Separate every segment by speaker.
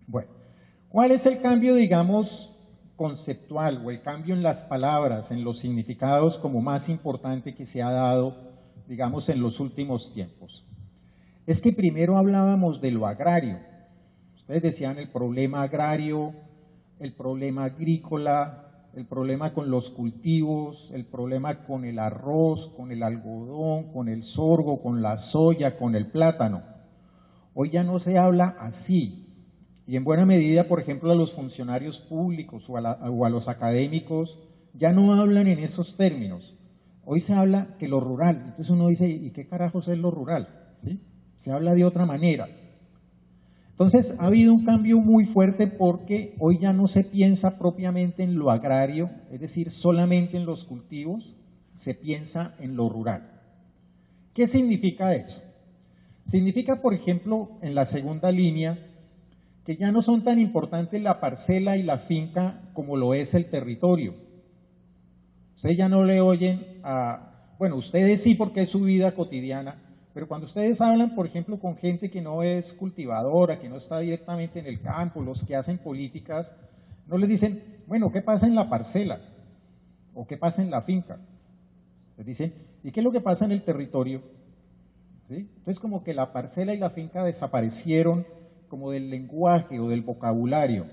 Speaker 1: Bueno, ¿cuál es el cambio, digamos, conceptual o el cambio en las palabras, en los significados como más importante que se ha dado, digamos, en los últimos tiempos? Es que primero hablábamos de lo agrario. Ustedes decían el problema agrario, el problema agrícola, el problema con los cultivos, el problema con el arroz, con el algodón, con el sorgo, con la soya, con el plátano. Hoy ya no se habla así. Y en buena medida, por ejemplo, a los funcionarios públicos o a los académicos ya no hablan en esos términos. Hoy se habla que lo rural. Entonces uno dice, ¿y qué carajos es lo rural? ¿Sí? Se habla de otra manera. Entonces ha habido un cambio muy fuerte porque hoy ya no se piensa propiamente en lo agrario, es decir, solamente en los cultivos, se piensa en lo rural. ¿Qué significa eso? Significa, por ejemplo, en la segunda línea, que ya no son tan importantes la parcela y la finca como lo es el territorio. Ustedes ya no le oyen bueno, ustedes sí porque es su vida cotidiana, pero cuando ustedes hablan, por ejemplo, con gente que no es cultivadora, que no está directamente en el campo, los que hacen políticas, no les dicen, bueno, ¿qué pasa en la parcela? ¿O qué pasa en la finca? Les dicen, ¿y qué es lo que pasa en el territorio? ¿Sí? Entonces como que la parcela y la finca desaparecieron como del lenguaje o del vocabulario.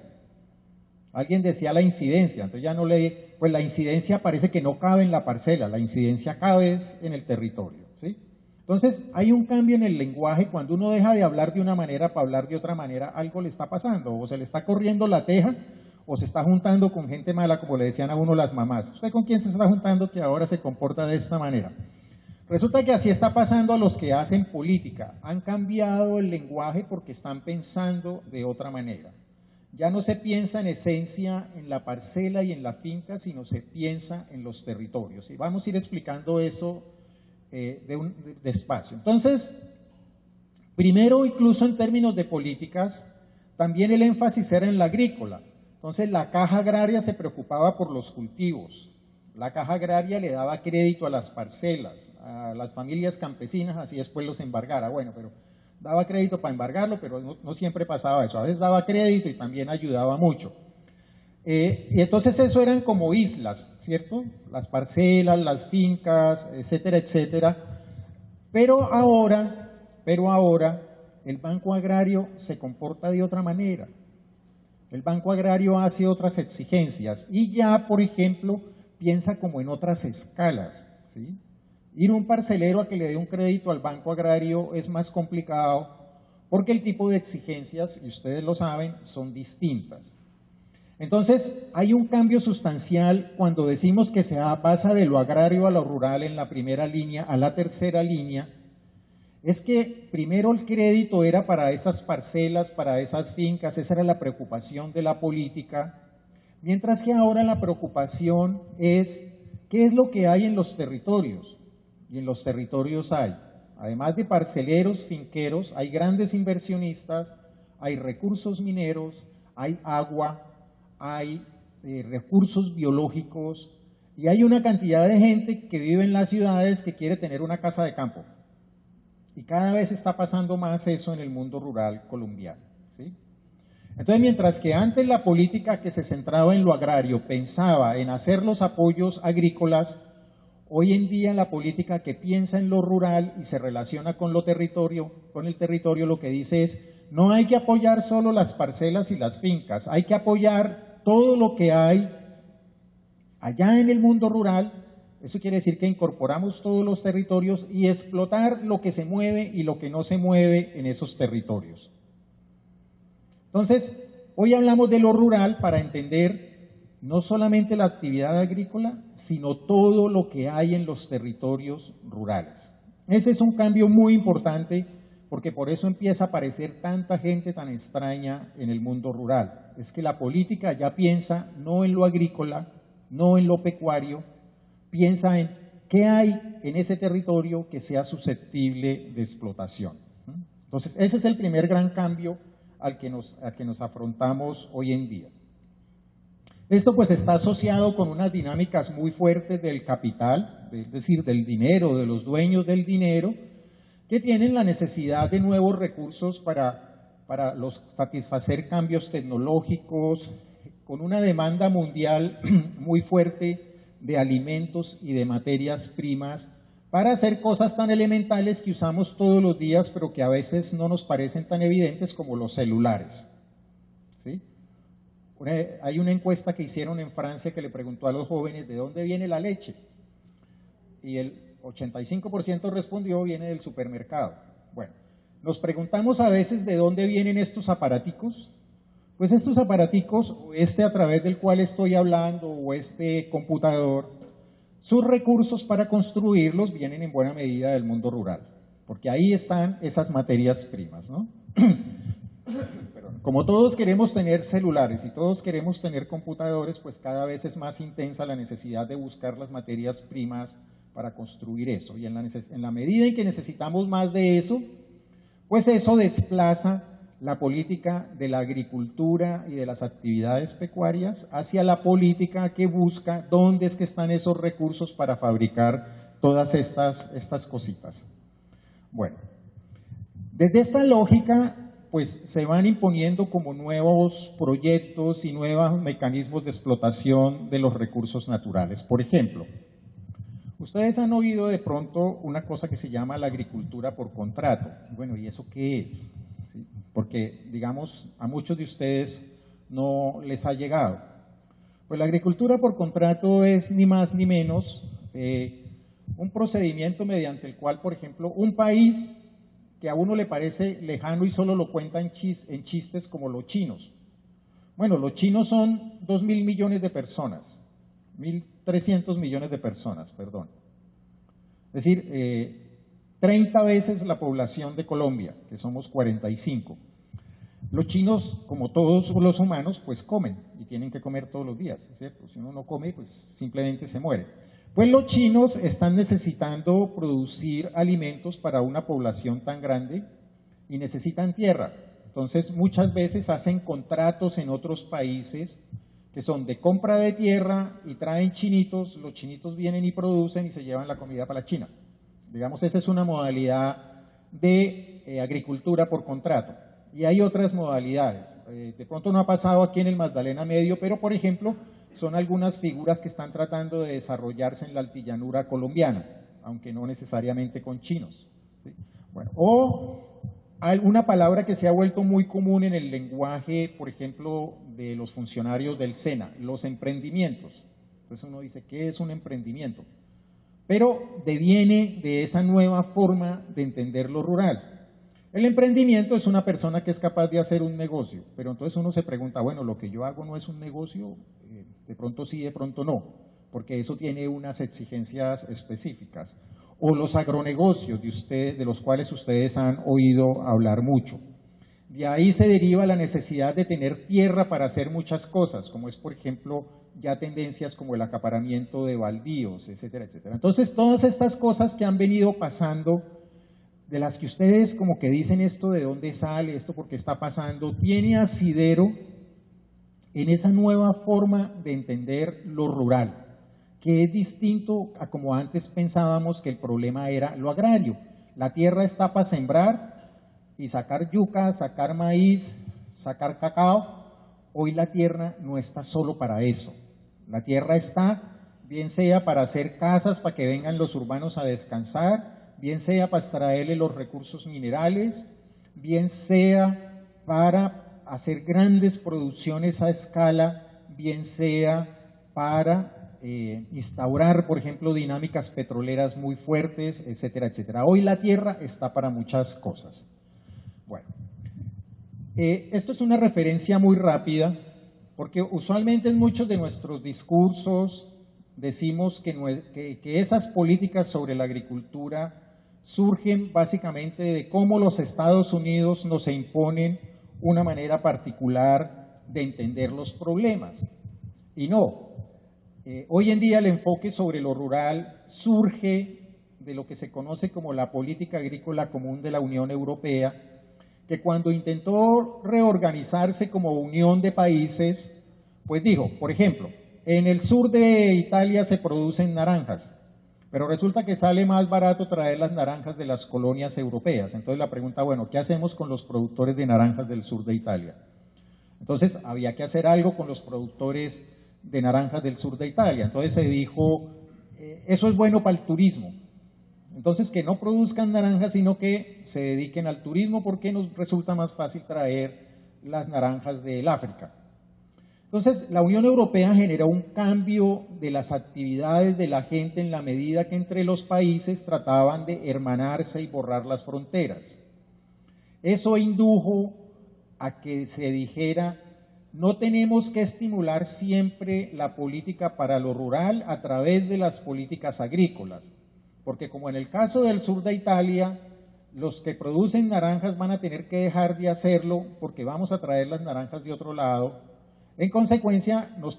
Speaker 1: Alguien decía la incidencia, entonces ya no pues la incidencia parece que no cabe en la parcela, la incidencia cabe en el territorio, ¿sí? Entonces hay un cambio en el lenguaje, cuando uno deja de hablar de una manera para hablar de otra manera, algo le está pasando, o se le está corriendo la teja, o se está juntando con gente mala, como le decían a uno las mamás. ¿Usted con quién se está juntando que ahora se comporta de esta manera? Resulta que así está pasando a los que hacen política. Han cambiado el lenguaje porque están pensando de otra manera. Ya no se piensa en esencia en la parcela y en la finca, sino se piensa en los territorios. Y vamos a ir explicando eso despacio. Entonces, primero, incluso en términos de políticas, también el énfasis era en la agrícola. Entonces, la caja agraria se preocupaba por los cultivos. La caja agraria le daba crédito a las parcelas, a las familias campesinas, así después los embargara. Bueno, pero daba crédito para embargarlo, pero no siempre pasaba eso. A veces daba crédito y también ayudaba mucho. Y entonces eso eran como islas, ¿cierto? Las parcelas, las fincas, etcétera, etcétera. Pero ahora el Banco Agrario se comporta de otra manera. El Banco Agrario hace otras exigencias y ya, por ejemplo, piensa como en otras escalas, ¿sí? Ir un parcelero a que le dé un crédito al Banco Agrario es más complicado porque el tipo de exigencias, y ustedes lo saben, son distintas. Entonces, hay un cambio sustancial cuando decimos que se pasa de lo agrario a lo rural en la primera línea a la tercera línea. Es que primero el crédito era para esas parcelas, para esas fincas, esa era la preocupación de la política. Mientras que ahora la preocupación es qué es lo que hay en los territorios. Y en los territorios hay, además de parceleros, finqueros, hay grandes inversionistas, hay recursos mineros, hay agua, hay recursos biológicos y hay una cantidad de gente que vive en las ciudades que quiere tener una casa de campo. Y cada vez está pasando más eso en el mundo rural colombiano, ¿sí? Entonces, mientras que antes la política que se centraba en lo agrario pensaba en hacer los apoyos agrícolas, hoy en día la política que piensa en lo rural y se relaciona con el territorio, lo que dice es, no hay que apoyar solo las parcelas y las fincas, hay que apoyar todo lo que hay allá en el mundo rural. Eso quiere decir que incorporamos todos los territorios y explotar lo que se mueve y lo que no se mueve en esos territorios. Entonces, hoy hablamos de lo rural para entender no solamente la actividad agrícola, sino todo lo que hay en los territorios rurales. Ese es un cambio muy importante porque por eso empieza a aparecer tanta gente tan extraña en el mundo rural. Es que la política ya piensa no en lo agrícola, no en lo pecuario, piensa en qué hay en ese territorio que sea susceptible de explotación. Entonces, ese es el primer gran cambio al que nos afrontamos hoy en día. Esto pues está asociado con unas dinámicas muy fuertes del capital, es decir, del dinero, de los dueños del dinero, que tienen la necesidad de nuevos recursos para para satisfacer cambios tecnológicos, con una demanda mundial muy fuerte de alimentos y de materias primas, para hacer cosas tan elementales que usamos todos los días, pero que a veces no nos parecen tan evidentes como los celulares. ¿Sí? Hay una encuesta que hicieron en Francia que le preguntó a los jóvenes ¿de dónde viene la leche? Y el 85% respondió viene del supermercado. Bueno, nos preguntamos a veces de dónde vienen estos aparaticos. Pues estos aparaticos, este a través del cual estoy hablando o este computador, sus recursos para construirlos vienen en buena medida del mundo rural, porque ahí están esas materias primas, ¿no? Como todos queremos tener celulares y todos queremos tener computadores, pues cada vez es más intensa la necesidad de buscar las materias primas para construir eso. Y en la medida en que necesitamos más de eso, pues eso desplaza la política de la agricultura y de las actividades pecuarias hacia la política que busca dónde es que están esos recursos para fabricar todas estas cositas. Bueno, desde esta lógica, pues se van imponiendo como nuevos proyectos y nuevos mecanismos de explotación de los recursos naturales. Por ejemplo, ustedes han oído de pronto una cosa que se llama la agricultura por contrato. Bueno, ¿y eso qué es? ¿Sí? Porque, digamos, a muchos de ustedes no les ha llegado. Pues la agricultura por contrato es ni más ni menos un procedimiento mediante el cual, por ejemplo, un país que a uno le parece lejano y solo lo cuenta en chistes como los chinos. Bueno, los chinos son 2.000 millones de personas, 1.300 millones de personas, perdón. Es decir, 30 veces la población de Colombia, que somos 45. Los chinos, como todos los humanos, pues comen y tienen que comer todos los días, ¿cierto? Si uno no come, pues simplemente se muere. Pues los chinos están necesitando producir alimentos para una población tan grande y necesitan tierra. Entonces, muchas veces hacen contratos en otros países que son de compra de tierra y traen chinitos, los chinitos vienen y producen y se llevan la comida para China. Digamos, esa es una modalidad de agricultura por contrato. Y hay otras modalidades. De pronto no ha pasado aquí en el Magdalena Medio, pero por ejemplo, son algunas figuras que están tratando de desarrollarse en la altillanura colombiana, aunque no necesariamente con chinos. ¿Sí? Bueno, o alguna palabra que se ha vuelto muy común en el lenguaje, por ejemplo, de los funcionarios del SENA, los emprendimientos. Entonces uno dice, ¿qué es un emprendimiento? Pero deviene de esa nueva forma de entender lo rural. El emprendimiento es una persona que es capaz de hacer un negocio, pero entonces uno se pregunta, bueno, lo que yo hago no es un negocio, de pronto sí, de pronto no, porque eso tiene unas exigencias específicas. O los agronegocios de los cuales ustedes han oído hablar mucho. De ahí se deriva la necesidad de tener tierra para hacer muchas cosas, como es, por ejemplo, ya tendencias como el acaparamiento de baldíos, etcétera, etcétera. Entonces, todas estas cosas que han venido pasando, de las que ustedes como que dicen esto de dónde sale, esto por qué está pasando, tiene asidero en esa nueva forma de entender lo rural, que es distinto a como antes pensábamos que el problema era lo agrario. La tierra está para sembrar y sacar yuca, sacar maíz, sacar cacao. Hoy la tierra no está solo para eso. La tierra está, bien sea para hacer casas, para que vengan los urbanos a descansar, bien sea para extraerle los recursos minerales, bien sea para hacer grandes producciones a escala, bien sea para instaurar, por ejemplo, dinámicas petroleras muy fuertes, etcétera, etcétera. Hoy la tierra está para muchas cosas. Bueno, esto es una referencia muy rápida, porque usualmente en muchos de nuestros discursos decimos que esas políticas sobre la agricultura surgen básicamente de cómo los Estados Unidos nos imponen una manera particular de entender los problemas. Y no, hoy en día el enfoque sobre lo rural surge de lo que se conoce como la política agrícola común de la Unión Europea, que cuando intentó reorganizarse como unión de países, pues dijo, por ejemplo, en el sur de Italia se producen naranjas, Pero resulta que sale más barato traer las naranjas de las colonias europeas. Entonces la pregunta, bueno, ¿qué hacemos con los productores de naranjas del sur de Italia? Entonces había que hacer algo con los productores de naranjas del sur de Italia. Entonces se dijo, eso es bueno para el turismo. Entonces que no produzcan naranjas, sino que se dediquen al turismo porque nos resulta más fácil traer las naranjas del África. Entonces la Unión Europea generó un cambio de las actividades de la gente en la medida que entre los países trataban de hermanarse y borrar las fronteras. Eso indujo a que se dijera, no tenemos que estimular siempre la política para lo rural a través de las políticas agrícolas, porque como en el caso del sur de Italia, los que producen naranjas van a tener que dejar de hacerlo porque vamos a traer las naranjas de otro lado. En consecuencia, nos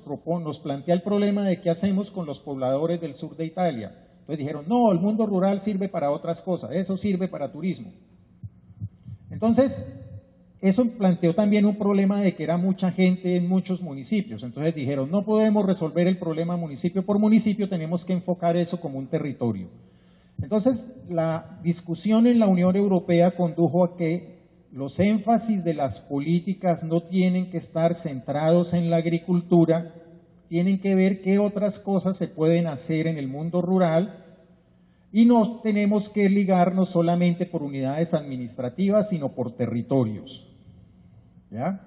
Speaker 1: plantea el problema de qué hacemos con los pobladores del sur de Italia. Entonces dijeron, no, el mundo rural sirve para otras cosas, eso sirve para turismo. Entonces, eso planteó también un problema de que era mucha gente en muchos municipios. Entonces dijeron, no podemos resolver el problema municipio por municipio, tenemos que enfocar eso como un territorio. Entonces, la discusión en la Unión Europea condujo a que los énfasis de las políticas no tienen que estar centrados en la agricultura, tienen que ver qué otras cosas se pueden hacer en el mundo rural y no tenemos que ligarnos solamente por unidades administrativas, sino por territorios. ¿Ya?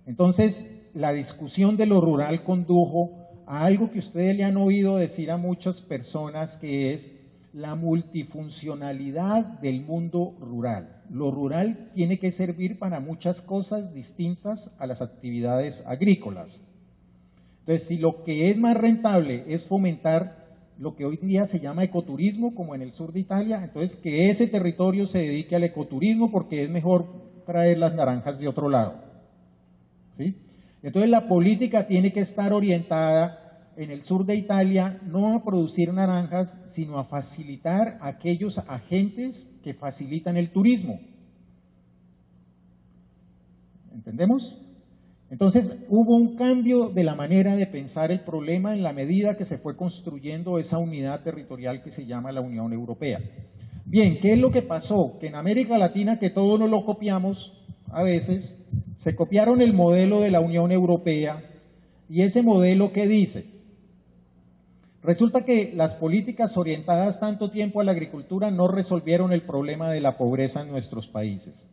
Speaker 1: Entonces, la discusión de lo rural condujo a algo que ustedes le han oído decir a muchas personas, que es la multifuncionalidad del mundo rural. Lo rural tiene que servir para muchas cosas distintas a las actividades agrícolas. Entonces, si lo que es más rentable es fomentar lo que hoy en día se llama ecoturismo, como en el sur de Italia, entonces que ese territorio se dedique al ecoturismo porque es mejor traer las naranjas de otro lado. ¿Sí? Entonces, la política tiene que estar orientada en el sur de Italia no a producir naranjas, sino a facilitar a aquellos agentes que facilitan el turismo. ¿Entendemos? Entonces hubo un cambio de la manera de pensar el problema en la medida que se fue construyendo esa unidad territorial que se llama la Unión Europea. Bien, ¿qué es lo que pasó? Que en América Latina, que todos nos lo copiamos a veces, se copiaron el modelo de la Unión Europea, y ese modelo, ¿qué dice? Resulta que las políticas orientadas tanto tiempo a la agricultura no resolvieron el problema de la pobreza en nuestros países.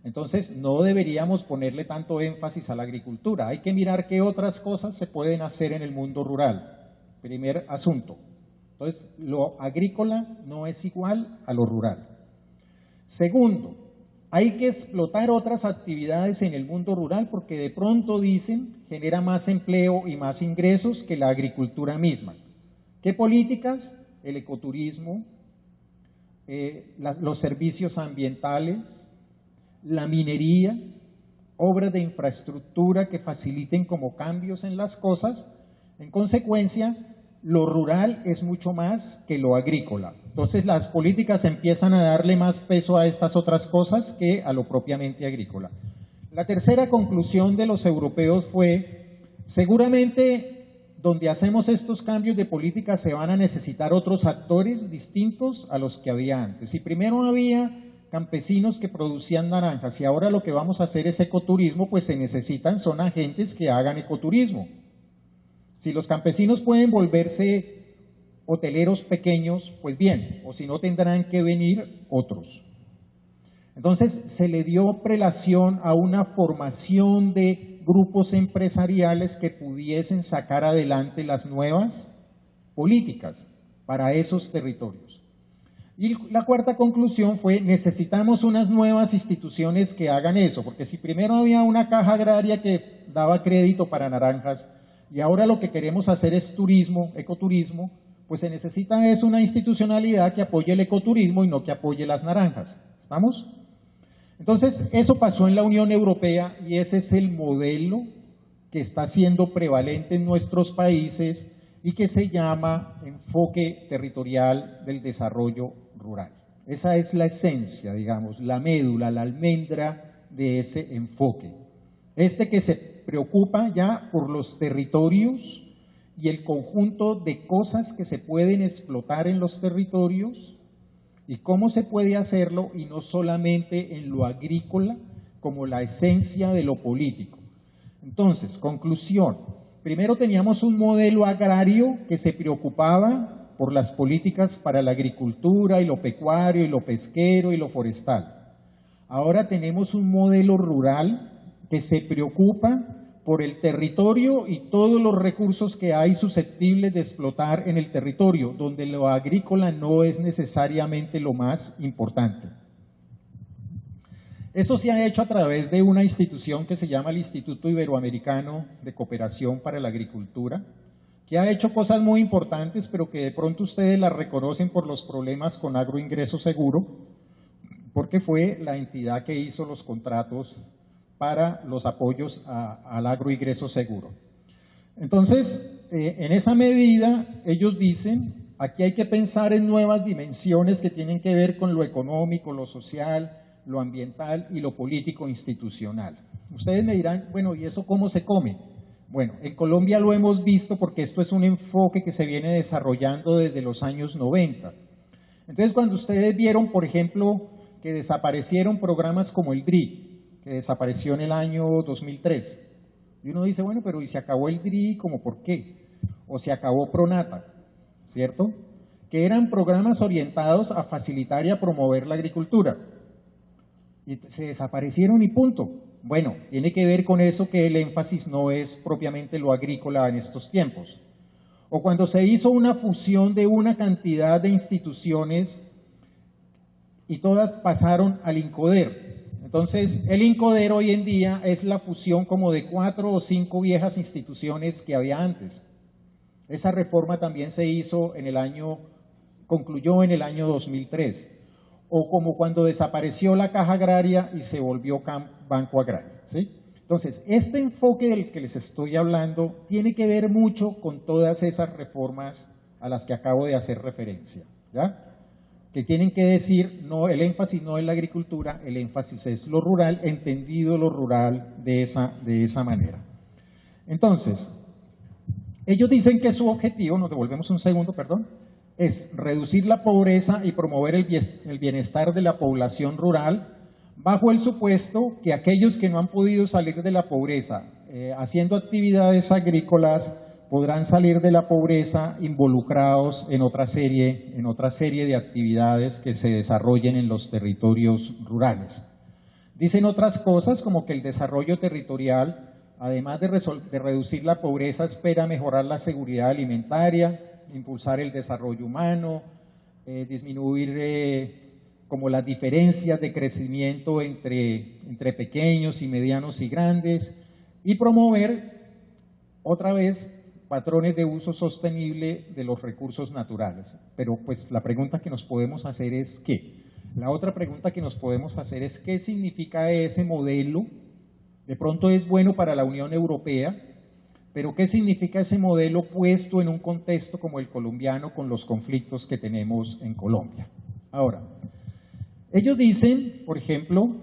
Speaker 1: Entonces, no deberíamos ponerle tanto énfasis a la agricultura. Hay que mirar qué otras cosas se pueden hacer en el mundo rural. Primer asunto. Entonces, lo agrícola no es igual a lo rural. Segundo, hay que explotar otras actividades en el mundo rural porque de pronto, dicen, genera más empleo y más ingresos que la agricultura misma. ¿Qué políticas? El ecoturismo, los servicios ambientales, la minería, obras de infraestructura que faciliten como cambios en las cosas. En consecuencia, lo rural es mucho más que lo agrícola. Entonces las políticas empiezan a darle más peso a estas otras cosas que a lo propiamente agrícola. La tercera conclusión de los europeos fue, seguramente donde hacemos estos cambios de política se van a necesitar otros actores distintos a los que había antes. Si primero había campesinos que producían naranjas y ahora lo que vamos a hacer es ecoturismo, pues se necesitan, son agentes que hagan ecoturismo. Si los campesinos pueden volverse hoteleros pequeños, pues bien, o si no tendrán que venir otros. Entonces se le dio prelación a una formación de grupos empresariales que pudiesen sacar adelante las nuevas políticas para esos territorios. Y la cuarta conclusión fue, necesitamos unas nuevas instituciones que hagan eso, porque si primero había una caja agraria que daba crédito para naranjas y ahora lo que queremos hacer es turismo, ecoturismo, pues se necesita es una institucionalidad que apoye el ecoturismo y no que apoye las naranjas. ¿Estamos? Entonces, eso pasó en la Unión Europea y ese es el modelo que está siendo prevalente en nuestros países y que se llama enfoque territorial del desarrollo rural. Esa es la esencia, digamos, la médula, la almendra de ese enfoque. Que se preocupa ya por los territorios y el conjunto de cosas que se pueden explotar en los territorios y cómo se puede hacerlo, y no solamente en lo agrícola como la esencia de lo político. Entonces, conclusión, primero teníamos un modelo agrario que se preocupaba por las políticas para la agricultura y lo pecuario y lo pesquero y lo forestal. Ahora tenemos un modelo rural que se preocupa por el territorio y todos los recursos que hay susceptibles de explotar en el territorio, donde lo agrícola no es necesariamente lo más importante. Eso se ha hecho a través de una institución que se llama el Instituto Iberoamericano de Cooperación para la Agricultura, que ha hecho cosas muy importantes, pero que de pronto ustedes las reconocen por los problemas con Agroingreso Seguro, porque fue la entidad que hizo los contratos para los apoyos al agroingreso seguro. Entonces, en esa medida, ellos dicen, aquí hay que pensar en nuevas dimensiones que tienen que ver con lo económico, lo social, lo ambiental y lo político institucional. Ustedes me dirán, bueno, ¿y eso cómo se come? Bueno, en Colombia lo hemos visto porque esto es un enfoque que se viene desarrollando desde los años 90. Entonces, cuando ustedes vieron, por ejemplo, que desaparecieron programas como el DRI, que desapareció en el año 2003. Y uno dice, bueno, pero ¿y se acabó el DRI? ¿Cómo por qué? O se acabó Pronata, ¿cierto? Que eran programas orientados a facilitar y a promover la agricultura. Y se desaparecieron y punto. Bueno, tiene que ver con eso que el énfasis no es propiamente lo agrícola en estos tiempos. O cuando se hizo una fusión de una cantidad de instituciones y todas pasaron al INCODER. Entonces, el INCODER hoy en día es la fusión como de 4 o 5 viejas instituciones que había antes. Esa reforma también se hizo concluyó en el año 2003. O como cuando desapareció la Caja Agraria y se volvió Banco Agrario, ¿sí? Entonces, este enfoque del que les estoy hablando tiene que ver mucho con todas esas reformas a las que acabo de hacer referencia, ¿ya? Que tienen que decir, no, el énfasis no es la agricultura, el énfasis es lo rural, entendido lo rural de esa manera. Entonces, ellos dicen que su objetivo, nos devolvemos un segundo, perdón, es reducir la pobreza y promover el bienestar de la población rural, bajo el supuesto que aquellos que no han podido salir de la pobreza haciendo actividades agrícolas podrán salir de la pobreza involucrados en otra serie de actividades que se desarrollen en los territorios rurales. Dicen otras cosas como que el desarrollo territorial, además de reducir la pobreza, espera mejorar la seguridad alimentaria, impulsar el desarrollo humano, disminuir como las diferencias de crecimiento entre pequeños y medianos y grandes, y promover otra vez patrones de uso sostenible de los recursos naturales. Pero pues la pregunta que nos podemos hacer es ¿qué? La otra pregunta que nos podemos hacer es ¿qué significa ese modelo? De pronto es bueno para la Unión Europea, pero ¿qué significa ese modelo puesto en un contexto como el colombiano con los conflictos que tenemos en Colombia? Ahora, ellos dicen, por ejemplo,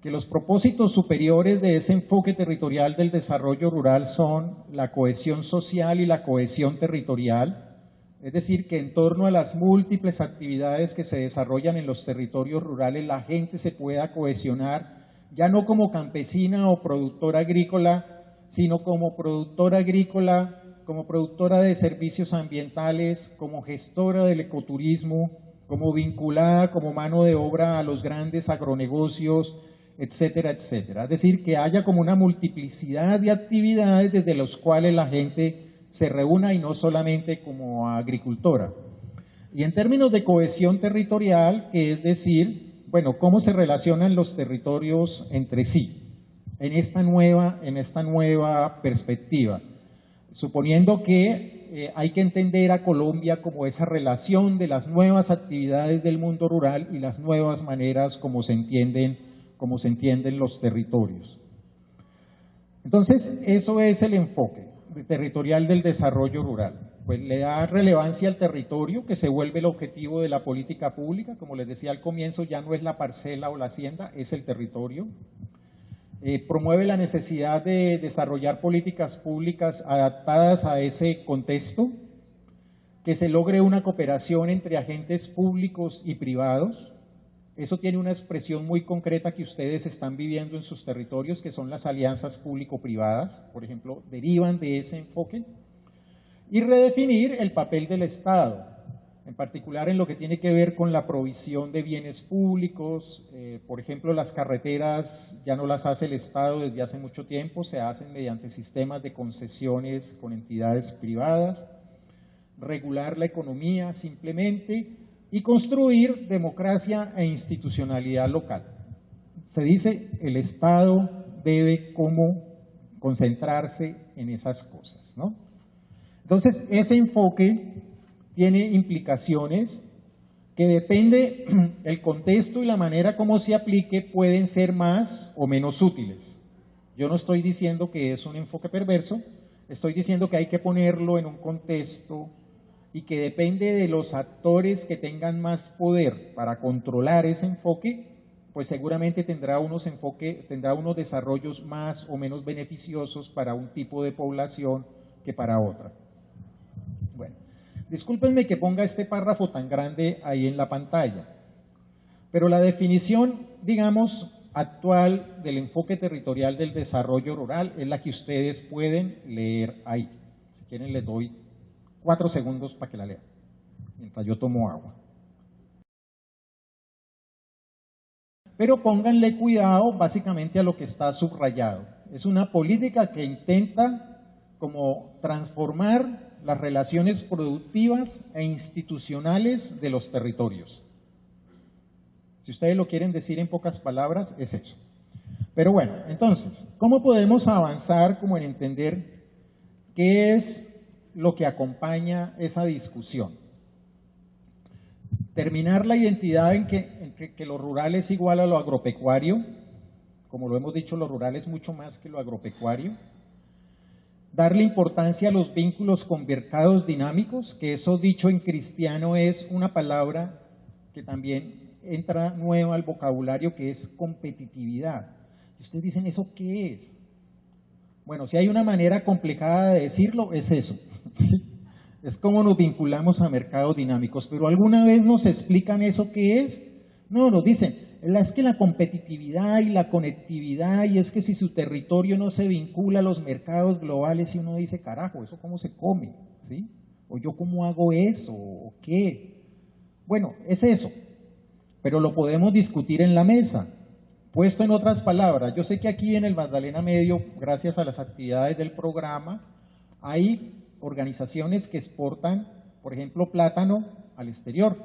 Speaker 1: que los propósitos superiores de ese enfoque territorial del desarrollo rural son la cohesión social y la cohesión territorial, es decir, que en torno a las múltiples actividades que se desarrollan en los territorios rurales la gente se pueda cohesionar, ya no como campesina o productora agrícola, sino como productora agrícola, como productora de servicios ambientales, como gestora del ecoturismo, como vinculada como mano de obra a los grandes agronegocios, etcétera, etcétera. Es decir, que haya como una multiplicidad de actividades desde las cuales la gente se reúna y no solamente como agricultora. Y en términos de cohesión territorial, que es decir, bueno, cómo se relacionan los territorios entre sí en esta nueva perspectiva, suponiendo que hay que entender a Colombia como esa relación de las nuevas actividades del mundo rural y las nuevas maneras como se entienden los territorios. Entonces, eso es el enfoque territorial del desarrollo rural. Pues le da relevancia al territorio, que se vuelve el objetivo de la política pública. Como les decía al comienzo, ya no es la parcela o la hacienda, es el territorio. promueve la necesidad de desarrollar políticas públicas adaptadas a ese contexto, que se logre una cooperación entre agentes públicos y privados. Eso tiene una expresión muy concreta que ustedes están viviendo en sus territorios, que son las alianzas público-privadas, por ejemplo, derivan de ese enfoque. Y redefinir el papel del Estado, en particular en lo que tiene que ver con la provisión de bienes públicos. Por ejemplo, las carreteras ya no las hace el Estado desde hace mucho tiempo, se hacen mediante sistemas de concesiones con entidades privadas. Regular la economía simplemente y construir democracia e institucionalidad local. Se dice el Estado debe como concentrarse en esas cosas, ¿no? Entonces, ese enfoque tiene implicaciones que depende el contexto y la manera como se aplique, pueden ser más o menos útiles. Yo no estoy diciendo que es un enfoque perverso, estoy diciendo que hay que ponerlo en un contexto y que depende de los actores que tengan más poder para controlar ese enfoque, pues seguramente tendrá unos desarrollos más o menos beneficiosos para un tipo de población que para otra. Bueno, discúlpenme que ponga este párrafo tan grande ahí en la pantalla, pero la definición, digamos, actual del enfoque territorial del desarrollo rural es la que ustedes pueden leer ahí. Si quieren les doy 4 segundos para que la lean, mientras yo tomo agua. Pero pónganle cuidado básicamente a lo que está subrayado. Es una política que intenta como transformar las relaciones productivas e institucionales de los territorios. Si ustedes lo quieren decir en pocas palabras, es eso. Pero bueno, entonces, ¿cómo podemos avanzar como en entender qué es lo que acompaña esa discusión? Terminar la identidad en que lo rural es igual a lo agropecuario, como lo hemos dicho, lo rural es mucho más que lo agropecuario. Darle importancia a los vínculos con mercados dinámicos, que eso dicho en cristiano es una palabra que también entra nueva al vocabulario, que es competitividad. Y ustedes dicen, ¿eso qué es? Bueno, si hay una manera complicada de decirlo, es eso. ¿Sí? Es como nos vinculamos a mercados dinámicos, pero ¿alguna vez nos explican eso qué es? No, nos dicen, es que la competitividad y la conectividad, y es que si su territorio no se vincula a los mercados globales, y uno dice, carajo, ¿eso cómo se come? ¿Sí? ¿O yo cómo hago eso? ¿O qué? Bueno, es eso, pero lo podemos discutir en la mesa. Puesto en otras palabras, yo sé que aquí en el Magdalena Medio, gracias a las actividades del programa, hay organizaciones que exportan, por ejemplo, plátano al exterior.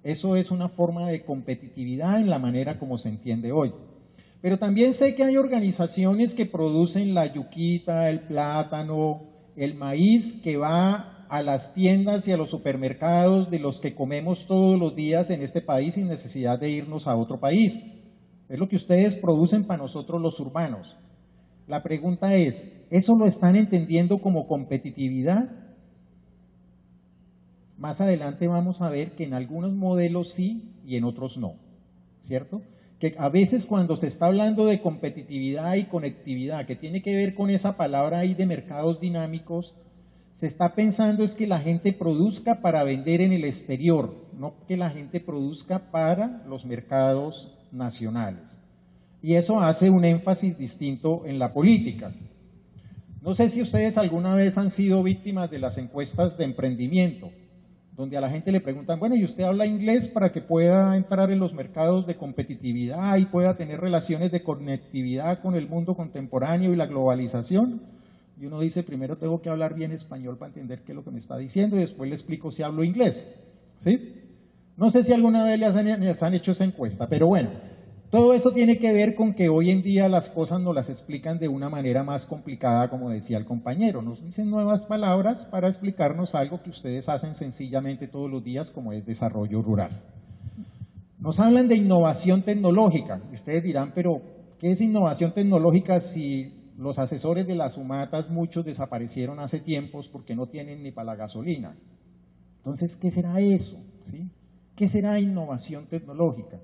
Speaker 1: Eso es una forma de competitividad en la manera como se entiende hoy. Pero también sé que hay organizaciones que producen la yuquita, el plátano, el maíz, que va a las tiendas y a los supermercados de los que comemos todos los días en este país sin necesidad de irnos a otro país. Es lo que ustedes producen para nosotros los urbanos. La pregunta es, ¿eso lo están entendiendo como competitividad? Más adelante vamos a ver que en algunos modelos sí y en otros no, ¿cierto? Que a veces cuando se está hablando de competitividad y conectividad, que tiene que ver con esa palabra ahí de mercados dinámicos, se está pensando es que la gente produzca para vender en el exterior, no que la gente produzca para los mercados nacionales. Y eso hace un énfasis distinto en la política. No sé si ustedes alguna vez han sido víctimas de las encuestas de emprendimiento, donde a la gente le preguntan, bueno, ¿y usted habla inglés para que pueda entrar en los mercados de competitividad y pueda tener relaciones de conectividad con el mundo contemporáneo y la globalización? Y uno dice, primero tengo que hablar bien español para entender qué es lo que me está diciendo y después le explico si hablo inglés. ¿Sí? No sé si alguna vez les han hecho esa encuesta, pero bueno, todo eso tiene que ver con que hoy en día las cosas nos las explican de una manera más complicada, como decía el compañero. Nos dicen nuevas palabras para explicarnos algo que ustedes hacen sencillamente todos los días, como es desarrollo rural. Nos hablan de innovación tecnológica. Y ustedes dirán, pero ¿qué es innovación tecnológica si los asesores de las UMATAS, muchos desaparecieron hace tiempos porque no tienen ni para la gasolina? Entonces, ¿qué será eso? ¿Sí? ¿Qué será innovación tecnológica?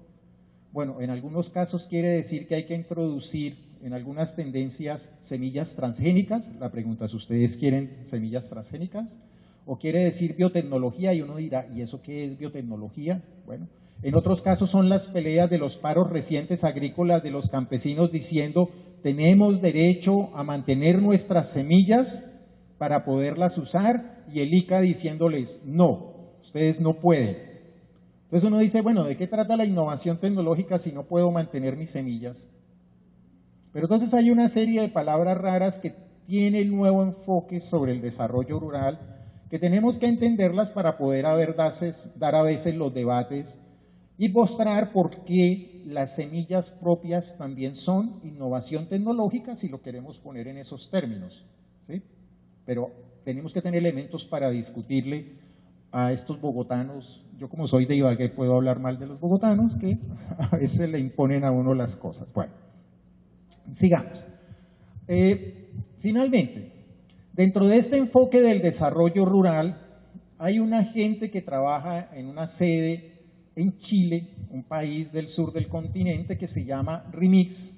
Speaker 1: Bueno, en algunos casos quiere decir que hay que introducir en algunas tendencias semillas transgénicas. La pregunta es, ¿ustedes quieren semillas transgénicas? ¿O quiere decir biotecnología? Y uno dirá, ¿y eso qué es biotecnología? Bueno, en otros casos son las peleas de los paros recientes agrícolas de los campesinos diciendo, tenemos derecho a mantener nuestras semillas para poderlas usar, y el ICA diciéndoles, no, ustedes no pueden. Entonces uno dice, bueno, ¿de qué trata la innovación tecnológica si no puedo mantener mis semillas? Pero entonces hay una serie de palabras raras que tiene el nuevo enfoque sobre el desarrollo rural, que tenemos que entenderlas para poder dar a veces los debates y mostrar por qué las semillas propias también son innovación tecnológica, si lo queremos poner en esos términos, ¿sí? Pero tenemos que tener elementos para discutirle a estos bogotanos. Yo, como soy de Ibagué, puedo hablar mal de los bogotanos, que a veces le imponen a uno las cosas. Bueno, sigamos. Finalmente, dentro de este enfoque del desarrollo rural, hay una gente que trabaja en una sede en Chile, un país del sur del continente, que se llama REMIX,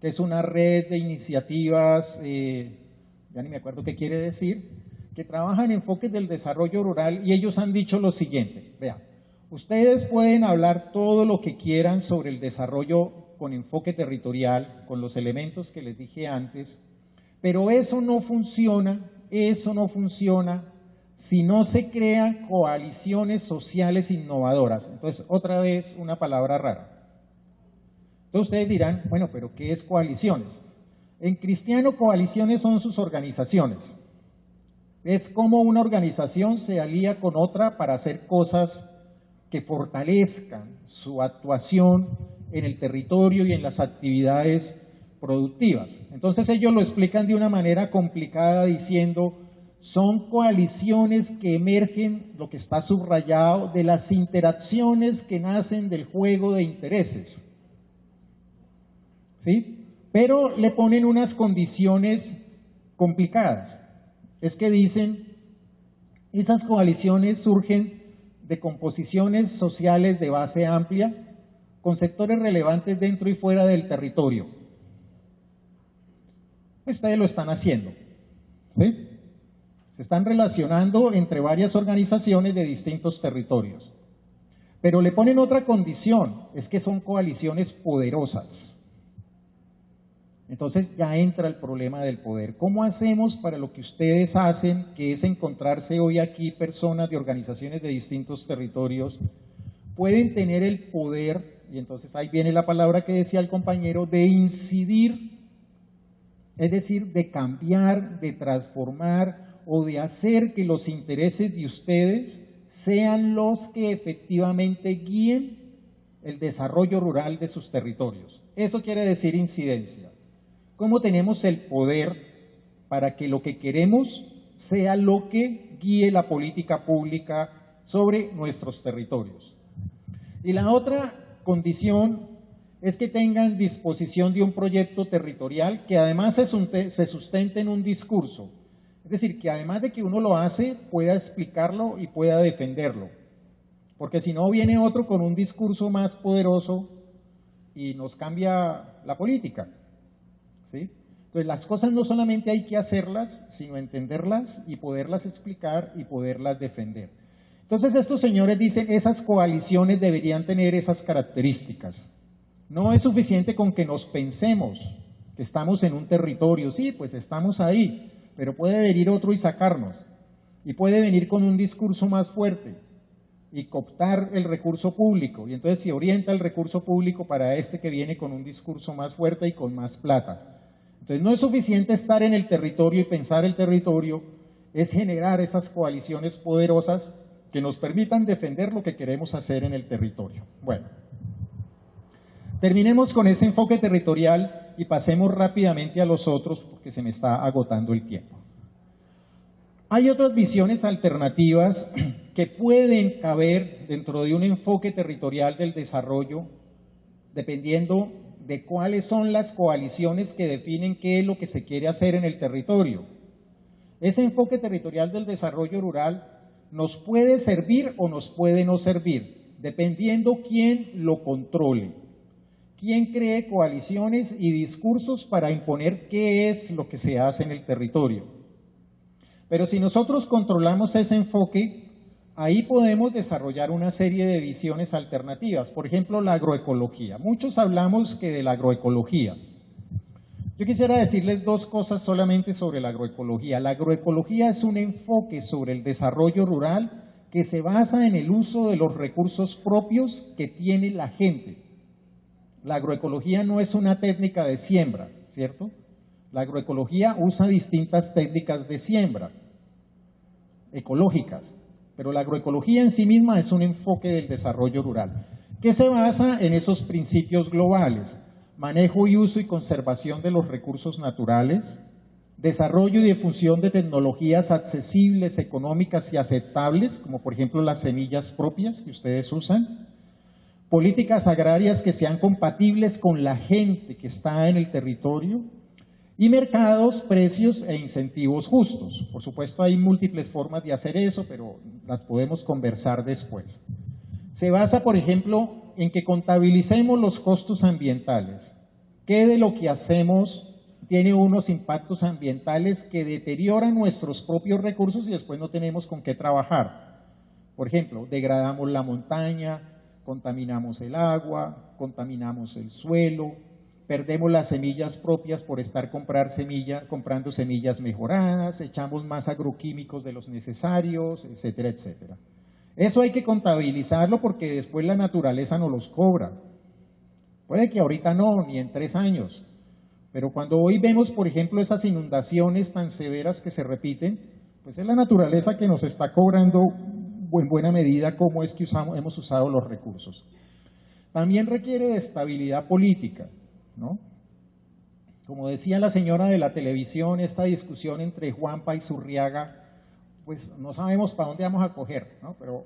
Speaker 1: que es una red de iniciativas, ya ni me acuerdo qué quiere decir, que trabaja en enfoques del desarrollo rural, y ellos han dicho lo siguiente, vean, ustedes pueden hablar todo lo que quieran sobre el desarrollo con enfoque territorial, con los elementos que les dije antes, pero eso no funciona si no se crean coaliciones sociales innovadoras. Entonces, otra vez una palabra rara. Entonces ustedes dirán, bueno, pero ¿qué es coaliciones? En cristiano, coaliciones son sus organizaciones. Es como una organización se alía con otra para hacer cosas que fortalezcan su actuación en el territorio y en las actividades productivas. Entonces ellos lo explican de una manera complicada diciendo, son coaliciones que emergen, lo que está subrayado, de las interacciones que nacen del juego de intereses. ¿Sí? Pero le ponen unas condiciones complicadas. Es que dicen, esas coaliciones surgen de composiciones sociales de base amplia, con sectores relevantes dentro y fuera del territorio. Ustedes lo están haciendo, ¿sí? Se están relacionando entre varias organizaciones de distintos territorios. Pero le ponen otra condición, es que son coaliciones poderosas. Entonces ya entra el problema del poder. ¿Cómo hacemos para lo que ustedes hacen, que es encontrarse hoy aquí personas de organizaciones de distintos territorios, pueden tener el poder, y entonces ahí viene la palabra que decía el compañero, de incidir, es decir, de cambiar, de transformar o de hacer que los intereses de ustedes sean los que efectivamente guíen el desarrollo rural de sus territorios? Eso quiere decir incidencia. ¿Cómo tenemos el poder para que lo que queremos sea lo que guíe la política pública sobre nuestros territorios? Y la otra condición es que tengan disposición de un proyecto territorial que además se sustente en un discurso. Es decir, que además de que uno lo hace, pueda explicarlo y pueda defenderlo. Porque si no, viene otro con un discurso más poderoso y nos cambia la política. ¿Sí? Entonces las cosas no solamente hay que hacerlas, sino entenderlas y poderlas explicar y poderlas defender. Entonces estos señores dicen, esas coaliciones deberían tener esas características. No es suficiente con que nos pensemos que estamos en un territorio, sí, pues estamos ahí, pero puede venir otro y sacarnos, y puede venir con un discurso más fuerte y cooptar el recurso público, y entonces se orienta el recurso público para este que viene con un discurso más fuerte y con más plata. Entonces no es suficiente estar en el territorio y pensar el territorio, es generar esas coaliciones poderosas que nos permitan defender lo que queremos hacer en el territorio. Bueno, terminemos con ese enfoque territorial y pasemos rápidamente a los otros porque se me está agotando el tiempo. Hay otras visiones alternativas que pueden caber dentro de un enfoque territorial del desarrollo, dependiendo de cuáles son las coaliciones que definen qué es lo que se quiere hacer en el territorio. Ese enfoque territorial del desarrollo rural nos puede servir o nos puede no servir, dependiendo quién lo controle. ¿Quién cree coaliciones y discursos para imponer qué es lo que se hace en el territorio? Pero si nosotros controlamos ese enfoque, ahí podemos desarrollar una serie de visiones alternativas. Por ejemplo, la agroecología. Muchos hablamos que de la agroecología. Yo quisiera decirles dos cosas solamente sobre la agroecología. La agroecología es un enfoque sobre el desarrollo rural que se basa en el uso de los recursos propios que tiene la gente. La agroecología no es una técnica de siembra, ¿cierto? La agroecología usa distintas técnicas de siembra, ecológicas, pero la agroecología en sí misma es un enfoque del desarrollo rural, que se basa en esos principios globales: manejo y uso y conservación de los recursos naturales, desarrollo y difusión de tecnologías accesibles, económicas y aceptables, como por ejemplo las semillas propias que ustedes usan, políticas agrarias que sean compatibles con la gente que está en el territorio, y mercados, precios e incentivos justos. Por supuesto, hay múltiples formas de hacer eso, pero las podemos conversar después. Se basa, por ejemplo, en que contabilicemos los costos ambientales. ¿Qué de lo que hacemos tiene unos impactos ambientales que deterioran nuestros propios recursos y después no tenemos con qué trabajar? Por ejemplo, degradamos la montaña, contaminamos el agua, contaminamos el suelo, perdemos las semillas propias por estar comprando semillas mejoradas, echamos más agroquímicos de los necesarios, etcétera, etcétera. Eso hay que contabilizarlo porque después la naturaleza nos los cobra. Puede que ahorita no, ni en 3 años, pero cuando hoy vemos, por ejemplo, esas inundaciones tan severas que se repiten, pues es la naturaleza que nos está cobrando en buena medida cómo es que hemos usado los recursos. También requiere de estabilidad política, ¿no? Como decía la señora de la televisión, esta discusión entre Juanpa y Zurriaga, pues no sabemos para dónde vamos a coger, ¿no? Pero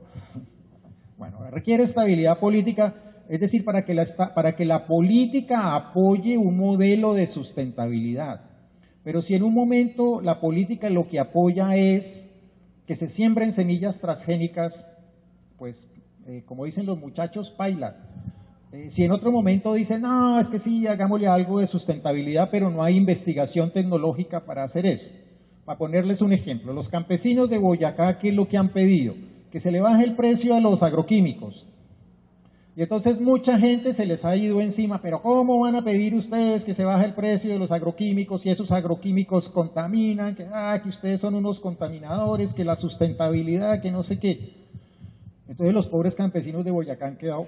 Speaker 1: bueno, requiere estabilidad política, es decir, para que la política apoye un modelo de sustentabilidad. Pero si en un momento la política lo que apoya es que se siembren semillas transgénicas, pues como dicen los muchachos, paila. Si en otro momento dicen, no, es que sí, hagámosle algo de sustentabilidad, pero no hay investigación tecnológica para hacer eso. Para ponerles un ejemplo, los campesinos de Boyacá, ¿qué es lo que han pedido? Que se le baje el precio a los agroquímicos. Y entonces mucha gente se les ha ido encima, pero ¿cómo van a pedir ustedes que se baje el precio de los agroquímicos si esos agroquímicos contaminan? Que ustedes son unos contaminadores, que la sustentabilidad, que no sé qué. Entonces los pobres campesinos de Boyacá han quedado,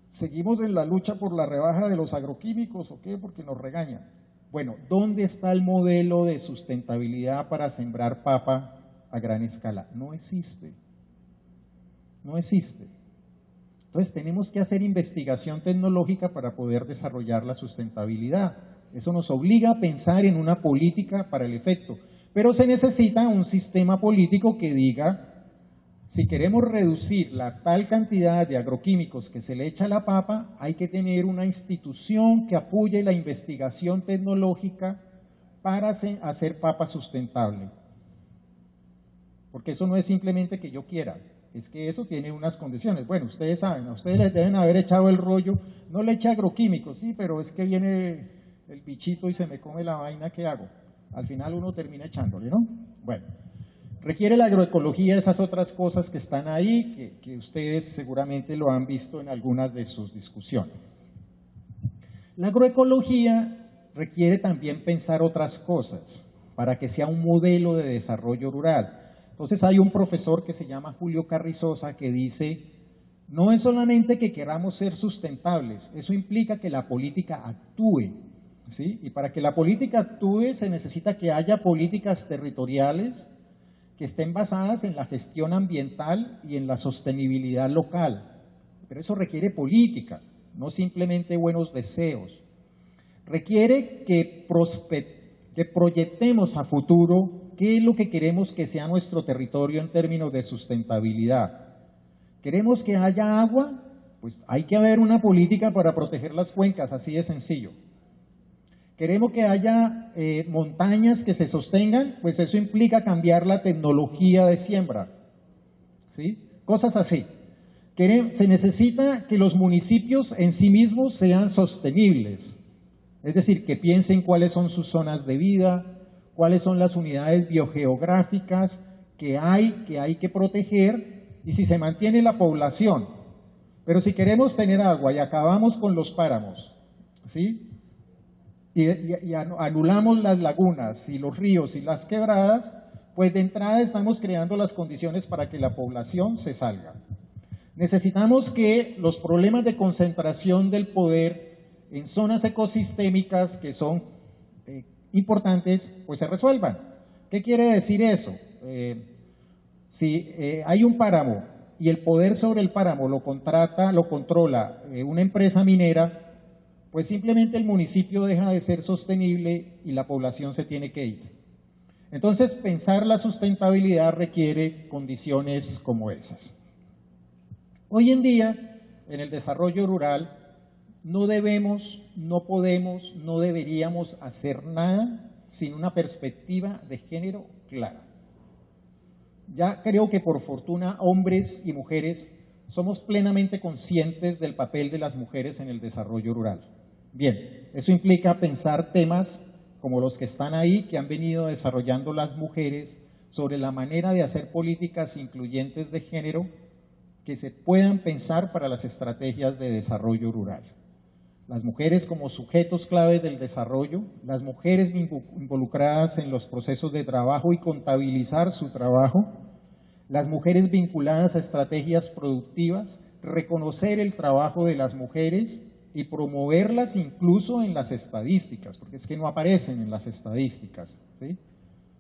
Speaker 1: ¿seguimos en la lucha por la rebaja de los agroquímicos o qué? Porque nos regañan. Bueno, ¿dónde está el modelo de sustentabilidad para sembrar papa a gran escala? No existe. No existe. Entonces tenemos que hacer investigación tecnológica para poder desarrollar la sustentabilidad. Eso nos obliga a pensar en una política para el efecto. Pero se necesita un sistema político que diga, si queremos reducir la tal cantidad de agroquímicos que se le echa a la papa, hay que tener una institución que apoye la investigación tecnológica para hacer papa sustentable. Porque eso no es simplemente que yo quiera. Es que eso tiene unas condiciones. Bueno, ustedes saben, a ustedes les deben haber echado el rollo, no le eche agroquímicos, sí, pero es que viene el bichito y se me come la vaina, ¿qué hago? Al final uno termina echándole, ¿no? Bueno, requiere la agroecología esas otras cosas que están ahí, que ustedes seguramente lo han visto en algunas de sus discusiones. La agroecología requiere también pensar otras cosas para que sea un modelo de desarrollo rural. Entonces hay un profesor que se llama Julio Carrizosa que dice, no es solamente que queramos ser sustentables, eso implica que la política actúe, ¿sí? Y para que la política actúe se necesita que haya políticas territoriales que estén basadas en la gestión ambiental y en la sostenibilidad local. Pero eso requiere política, no simplemente buenos deseos. Requiere que proyectemos a futuro qué es lo que queremos que sea nuestro territorio en términos de sustentabilidad. ¿Queremos que haya agua? Pues hay que haber una política para proteger las cuencas, así de sencillo. ¿Queremos que haya montañas que se sostengan? Pues eso implica cambiar la tecnología de siembra, ¿sí? Cosas así. Se necesita que los municipios en sí mismos sean sostenibles, es decir, que piensen cuáles son sus zonas de vida, cuáles son las unidades biogeográficas que hay que proteger y si se mantiene la población. Pero si queremos tener agua y acabamos con los páramos, ¿sí? y anulamos las lagunas y los ríos y las quebradas, pues de entrada estamos creando las condiciones para que la población se salga. Necesitamos que los problemas de concentración del poder en zonas ecosistémicas que son importantes, pues se resuelvan. ¿Qué quiere decir eso? Si hay un páramo y el poder sobre el páramo lo controla una empresa minera, pues simplemente el municipio deja de ser sostenible y la población se tiene que ir. Entonces, pensar la sustentabilidad requiere condiciones como esas. Hoy en día, en el desarrollo rural, no debemos, no podemos, no deberíamos hacer nada sin una perspectiva de género clara. Ya creo que por fortuna hombres y mujeres somos plenamente conscientes del papel de las mujeres en el desarrollo rural. Bien, eso implica pensar temas como los que están ahí, que han venido desarrollando las mujeres, sobre la manera de hacer políticas incluyentes de género que se puedan pensar para las estrategias de desarrollo rural. Las mujeres como sujetos claves del desarrollo, las mujeres involucradas en los procesos de trabajo y contabilizar su trabajo, las mujeres vinculadas a estrategias productivas, reconocer el trabajo de las mujeres y promoverlas incluso en las estadísticas, porque es que no aparecen en las estadísticas, ¿sí?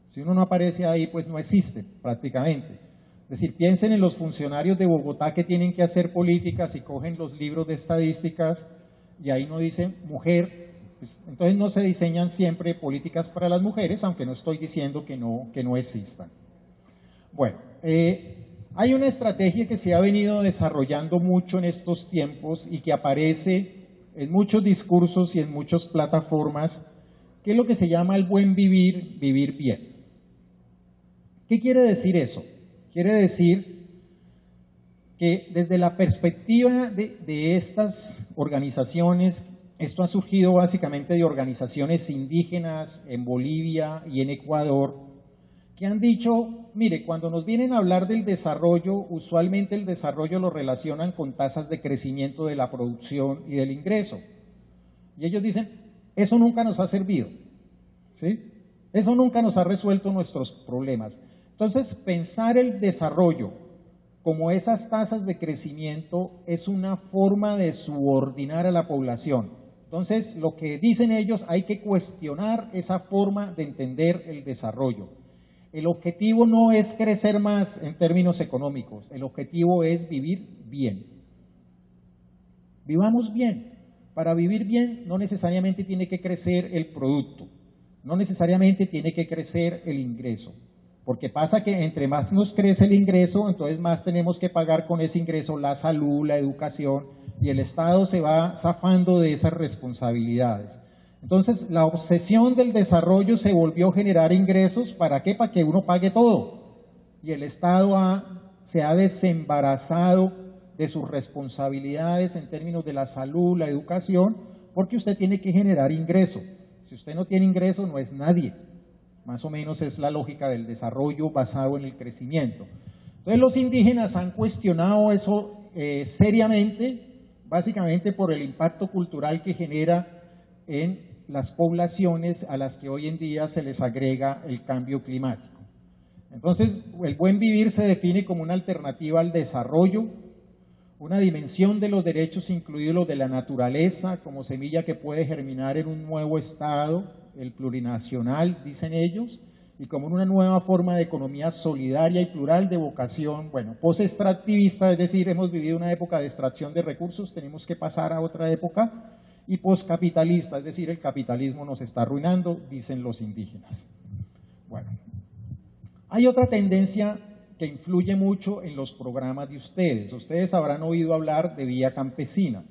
Speaker 1: Si uno no aparece ahí, pues no existe prácticamente. Es decir, piensen en los funcionarios de Bogotá que tienen que hacer políticas y cogen los libros de estadísticas y ahí no dicen mujer, pues, entonces no se diseñan siempre políticas para las mujeres, aunque no estoy diciendo que no existan. Bueno, hay una estrategia que se ha venido desarrollando mucho en estos tiempos y que aparece en muchos discursos y en muchas plataformas, que es lo que se llama el buen vivir, vivir bien. ¿Qué quiere decir eso? Quiere decir que desde la perspectiva de estas organizaciones, esto ha surgido básicamente de organizaciones indígenas en Bolivia y en Ecuador, que han dicho, mire, cuando nos vienen a hablar del desarrollo, usualmente el desarrollo lo relacionan con tasas de crecimiento de la producción y del ingreso. Y ellos dicen, eso nunca nos ha servido, ¿sí? Eso nunca nos ha resuelto nuestros problemas. Entonces, pensar el desarrollo como esas tasas de crecimiento es una forma de subordinar a la población. Entonces, lo que dicen ellos, hay que cuestionar esa forma de entender el desarrollo. El objetivo no es crecer más en términos económicos, el objetivo es vivir bien. Vivamos bien. Para vivir bien no necesariamente tiene que crecer el producto, no necesariamente tiene que crecer el ingreso, porque pasa que entre más nos crece el ingreso, entonces más tenemos que pagar con ese ingreso la salud, la educación, y el Estado se va zafando de esas responsabilidades. Entonces, la obsesión del desarrollo se volvió a generar ingresos, ¿para qué? Para que uno pague todo. Y el Estado se ha desembarazado de sus responsabilidades en términos de la salud, la educación, porque usted tiene que generar ingreso. Si usted no tiene ingreso, no es nadie. Más o menos es la lógica del desarrollo basado en el crecimiento. Entonces, los indígenas han cuestionado eso seriamente, básicamente por el impacto cultural que genera en las poblaciones a las que hoy en día se les agrega el cambio climático. Entonces, el buen vivir se define como una alternativa al desarrollo, una dimensión de los derechos, incluidos los de la naturaleza, como semilla que puede germinar en un nuevo estado, el plurinacional, dicen ellos, y como una nueva forma de economía solidaria y plural de vocación, bueno, post-extractivista, es decir, hemos vivido una época de extracción de recursos, tenemos que pasar a otra época, y poscapitalista, es decir, el capitalismo nos está arruinando, dicen los indígenas. Bueno, hay otra tendencia que influye mucho en los programas de ustedes. Ustedes habrán oído hablar de Vía Campesina.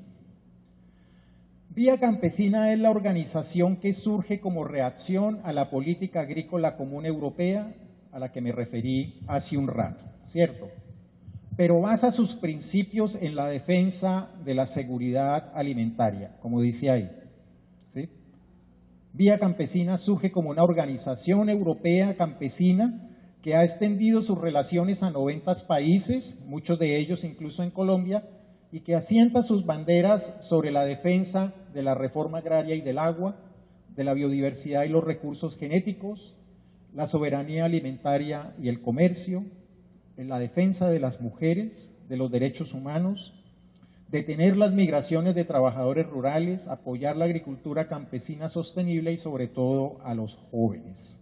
Speaker 1: Vía Campesina es la organización que surge como reacción a la política agrícola común europea, a la que me referí hace un rato, ¿cierto? pero basa sus principios en la defensa de la seguridad alimentaria, como dice ahí, ¿sí? Vía Campesina surge como una organización europea campesina que ha extendido sus relaciones a 90 países, muchos de ellos incluso en Colombia, y que asienta sus banderas sobre la defensa de la reforma agraria y del agua, de la biodiversidad y los recursos genéticos, la soberanía alimentaria y el comercio, en la defensa de las mujeres, de los derechos humanos, detener las migraciones de trabajadores rurales, apoyar la agricultura campesina sostenible y sobre todo a los jóvenes.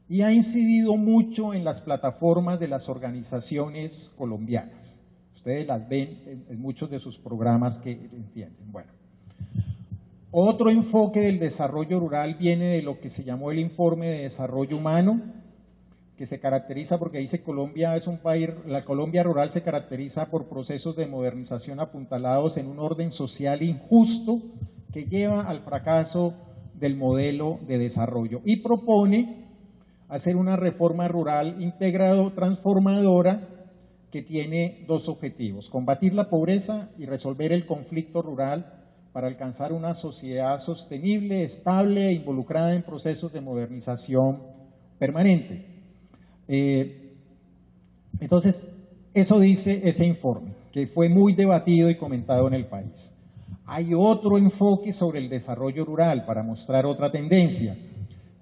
Speaker 1: Y ha incidido mucho en las plataformas de las organizaciones colombianas. Ustedes las ven en muchos de sus programas que entienden. Bueno, otro enfoque del desarrollo rural viene de lo que se llamó el Informe de Desarrollo Humano, que se caracteriza porque dice Colombia es un país, la Colombia rural se caracteriza por procesos de modernización apuntalados en un orden social injusto que lleva al fracaso del modelo de desarrollo y propone hacer una reforma rural integrado, transformadora, que tiene dos objetivos: combatir la pobreza y resolver el conflicto rural para alcanzar una sociedad sostenible, estable e involucrada en procesos de modernización permanente. Entonces, eso dice ese informe, que fue muy debatido y comentado en el país. Hay otro enfoque sobre el desarrollo rural para mostrar otra tendencia,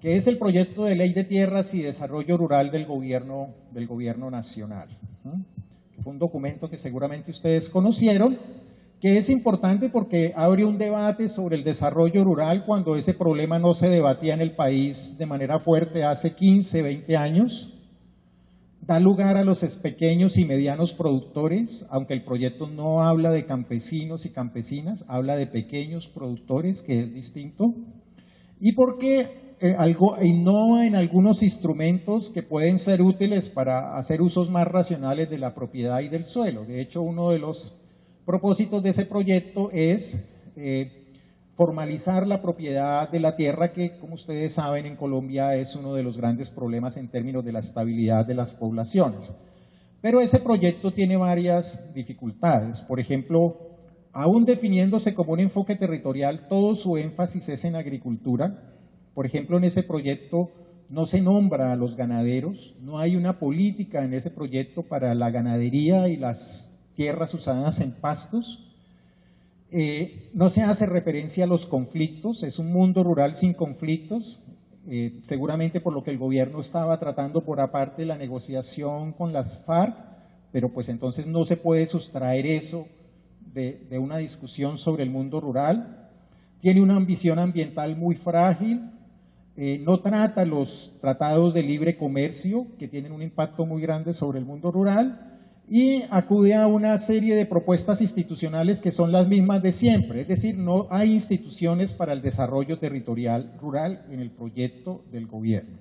Speaker 1: que es el proyecto de ley de tierras y desarrollo rural del gobierno nacional. Fue un documento que seguramente ustedes conocieron, que es importante porque abre un debate sobre el desarrollo rural cuando ese problema no se debatía en el país de manera fuerte hace 15, 20 años. Da lugar a los pequeños y medianos productores, aunque el proyecto no habla de campesinos y campesinas, habla de pequeños productores, que es distinto. Y porque innova en algunos instrumentos que pueden ser útiles para hacer usos más racionales de la propiedad y del suelo. De hecho, uno de los propósitos de ese proyecto es formalizar la propiedad de la tierra, que como ustedes saben en Colombia es uno de los grandes problemas en términos de la estabilidad de las poblaciones. Pero ese proyecto tiene varias dificultades. Por ejemplo, aún definiéndose como un enfoque territorial, todo su énfasis es en agricultura. Por ejemplo, en ese proyecto no se nombra a los ganaderos, no hay una política en ese proyecto para la ganadería y las tierras usadas en pastos. No se hace referencia a los conflictos, es un mundo rural sin conflictos, seguramente por lo que el gobierno estaba tratando por aparte la negociación con las FARC, pero pues entonces no se puede sustraer eso de una discusión sobre el mundo rural. Tiene una ambición ambiental muy frágil, no trata los tratados de libre comercio, que tienen un impacto muy grande sobre el mundo rural, y acude a una serie de propuestas institucionales que son las mismas de siempre, es decir, no hay instituciones para el desarrollo territorial rural en el proyecto del gobierno.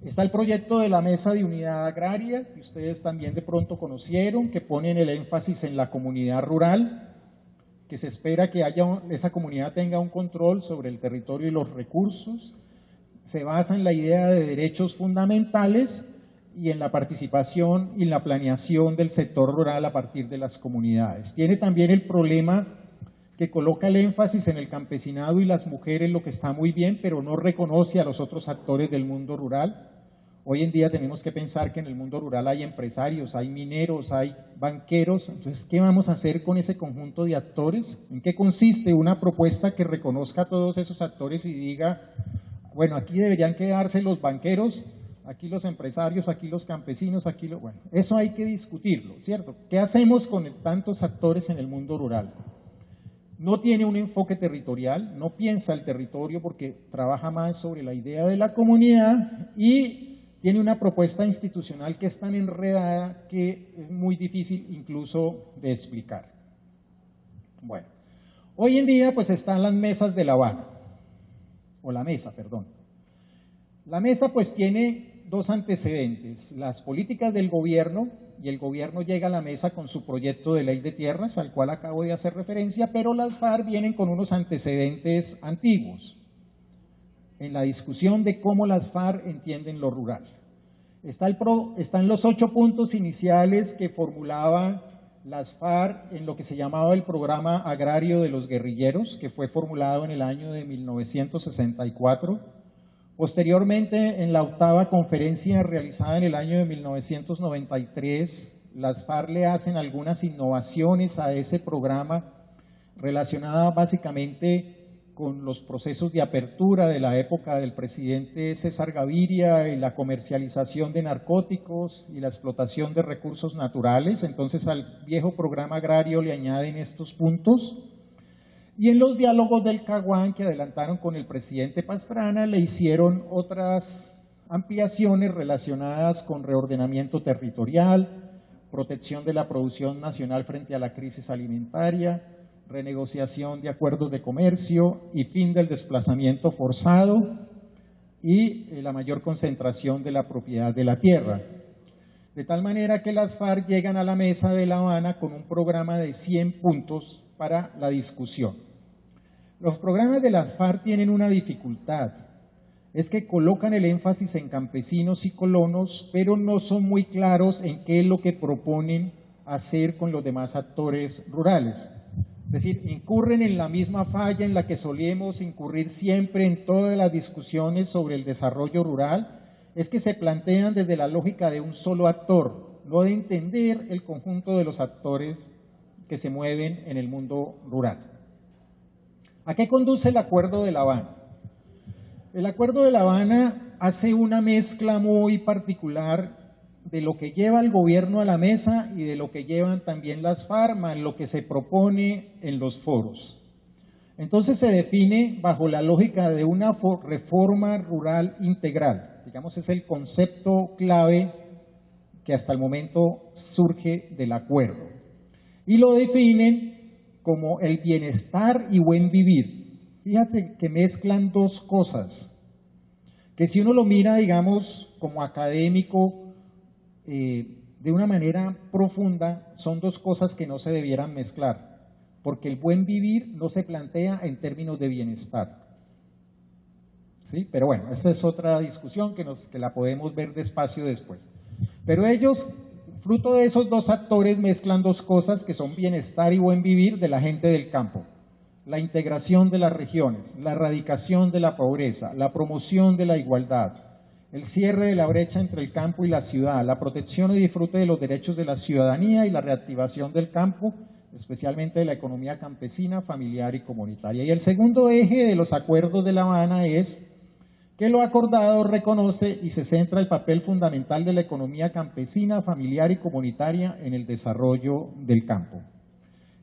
Speaker 1: Está el proyecto de la Mesa de Unidad Agraria, que ustedes también de pronto conocieron, que ponen el énfasis en la comunidad rural, que se espera que esa comunidad tenga un control sobre el territorio y los recursos. Se basa en la idea de derechos fundamentales y en la participación y la planeación del sector rural a partir de las comunidades. Tiene también el problema que coloca el énfasis en el campesinado y las mujeres, lo que está muy bien, pero no reconoce a los otros actores del mundo rural. Hoy en día tenemos que pensar que en el mundo rural hay empresarios, hay mineros, hay banqueros. Entonces, ¿qué vamos a hacer con ese conjunto de actores? ¿En qué consiste una propuesta que reconozca a todos esos actores y diga, bueno, aquí deberían quedarse los banqueros, aquí los empresarios, aquí los campesinos, bueno, eso hay que discutirlo, ¿cierto? ¿Qué hacemos con tantos actores en el mundo rural? No tiene un enfoque territorial, no piensa el territorio porque trabaja más sobre la idea de la comunidad y tiene una propuesta institucional que es tan enredada que es muy difícil incluso de explicar. Bueno, hoy en día pues están las mesas de La Habana, o la mesa, perdón. La mesa pues tiene dos antecedentes, las políticas del gobierno, y el gobierno llega a la mesa con su proyecto de ley de tierras, al cual acabo de hacer referencia, pero las FARC vienen con unos antecedentes antiguos, en la discusión de cómo las FARC entienden lo rural. Están los 8 puntos iniciales que formulaban las FARC en lo que se llamaba el Programa Agrario de los Guerrilleros, que fue formulado en el año de 1964. Posteriormente, en la 8ª conferencia realizada en el año de 1993, las FARC le hacen algunas innovaciones a ese programa relacionadas básicamente con los procesos de apertura de la época del presidente César Gaviria y la comercialización de narcóticos y la explotación de recursos naturales. Entonces al viejo programa agrario le añaden estos puntos. Y en los diálogos del Caguán que adelantaron con el presidente Pastrana le hicieron otras ampliaciones relacionadas con reordenamiento territorial, protección de la producción nacional frente a la crisis alimentaria, renegociación de acuerdos de comercio y fin del desplazamiento forzado y la mayor concentración de la propiedad de la tierra. De tal manera que las FARC llegan a la mesa de La Habana con un programa de 100 puntos para la discusión. Los programas de las FARC tienen una dificultad, es que colocan el énfasis en campesinos y colonos, pero no son muy claros en qué es lo que proponen hacer con los demás actores rurales. Es decir, incurren en la misma falla en la que solíamos incurrir siempre en todas las discusiones sobre el desarrollo rural, es que se plantean desde la lógica de un solo actor, no de entender el conjunto de los actores que se mueven en el mundo rural. ¿A qué conduce el Acuerdo de La Habana? El Acuerdo de La Habana hace una mezcla muy particular de lo que lleva el gobierno a la mesa y de lo que llevan también las FARC, en lo que se propone en los foros. Entonces se define bajo la lógica de una reforma rural integral. Digamos, es el concepto clave que hasta el momento surge del acuerdo. Y lo definen como el bienestar y buen vivir. Fíjate que mezclan dos cosas, que si uno lo mira, digamos, como académico, de una manera profunda, son dos cosas que no se debieran mezclar, porque el buen vivir no se plantea en términos de bienestar. ¿Sí? Pero bueno, esa es otra discusión que la podemos ver despacio después. Pero ellos, fruto de esos dos actores, mezclan dos cosas que son bienestar y buen vivir de la gente del campo: la integración de las regiones, la erradicación de la pobreza, la promoción de la igualdad, el cierre de la brecha entre el campo y la ciudad, la protección y disfrute de los derechos de la ciudadanía y la reactivación del campo, especialmente de la economía campesina, familiar y comunitaria. Y el segundo eje de los acuerdos de La Habana es que lo acordado reconoce y se centra el papel fundamental de la economía campesina, familiar y comunitaria en el desarrollo del campo.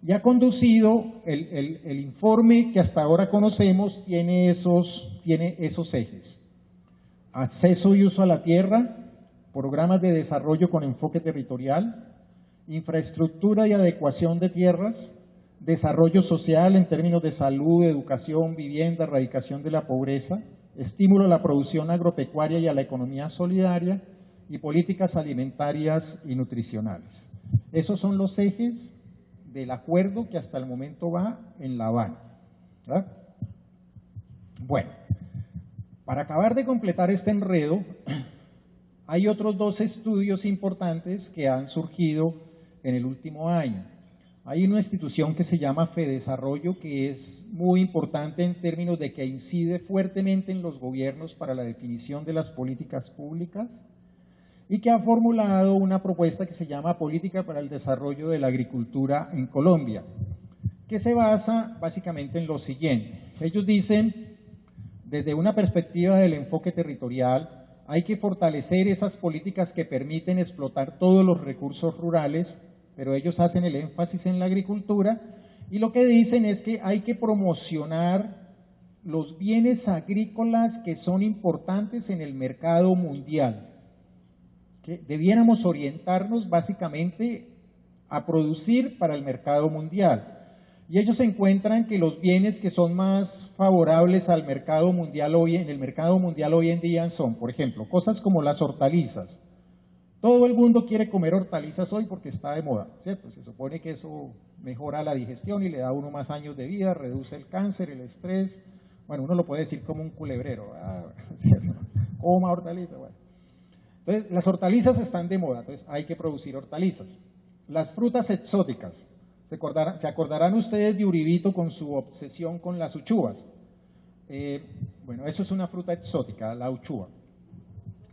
Speaker 1: Y ha conducido el informe que hasta ahora conocemos, tiene esos ejes: acceso y uso a la tierra, programas de desarrollo con enfoque territorial, infraestructura y adecuación de tierras, desarrollo social en términos de salud, educación, vivienda, erradicación de la pobreza, estímulo a la producción agropecuaria y a la economía solidaria, y políticas alimentarias y nutricionales. Esos son los ejes del acuerdo que hasta el momento va en La Habana, ¿verdad? Bueno, para acabar de completar este enredo, hay otros dos estudios importantes que han surgido en el último año. Hay una institución que se llama FEDesarrollo, que es muy importante en términos de que incide fuertemente en los gobiernos para la definición de las políticas públicas, y que ha formulado una propuesta que se llama Política para el Desarrollo de la Agricultura en Colombia, que se basa básicamente en lo siguiente. Ellos dicen: desde una perspectiva del enfoque territorial, hay que fortalecer esas políticas que permiten explotar todos los recursos rurales, pero ellos hacen el énfasis en la agricultura, y lo que dicen es que hay que promocionar los bienes agrícolas que son importantes en el mercado mundial, que debiéramos orientarnos básicamente a producir para el mercado mundial. Y ellos encuentran que los bienes que son más favorables al mercado mundial en el mercado mundial hoy en día son, por ejemplo, cosas como las hortalizas. Todo el mundo quiere comer hortalizas hoy porque está de moda, ¿cierto? Se supone que eso mejora la digestión y le da a uno más años de vida, reduce el cáncer, el estrés. Bueno, uno lo puede decir como un culebrero, ¿cierto? Coma hortaliza, bueno. Entonces, las hortalizas están de moda, entonces hay que producir hortalizas. Las frutas exóticas, se acordarán ustedes de Uribito con su obsesión con las uchuvas. Bueno, eso es una fruta exótica, la uchuva.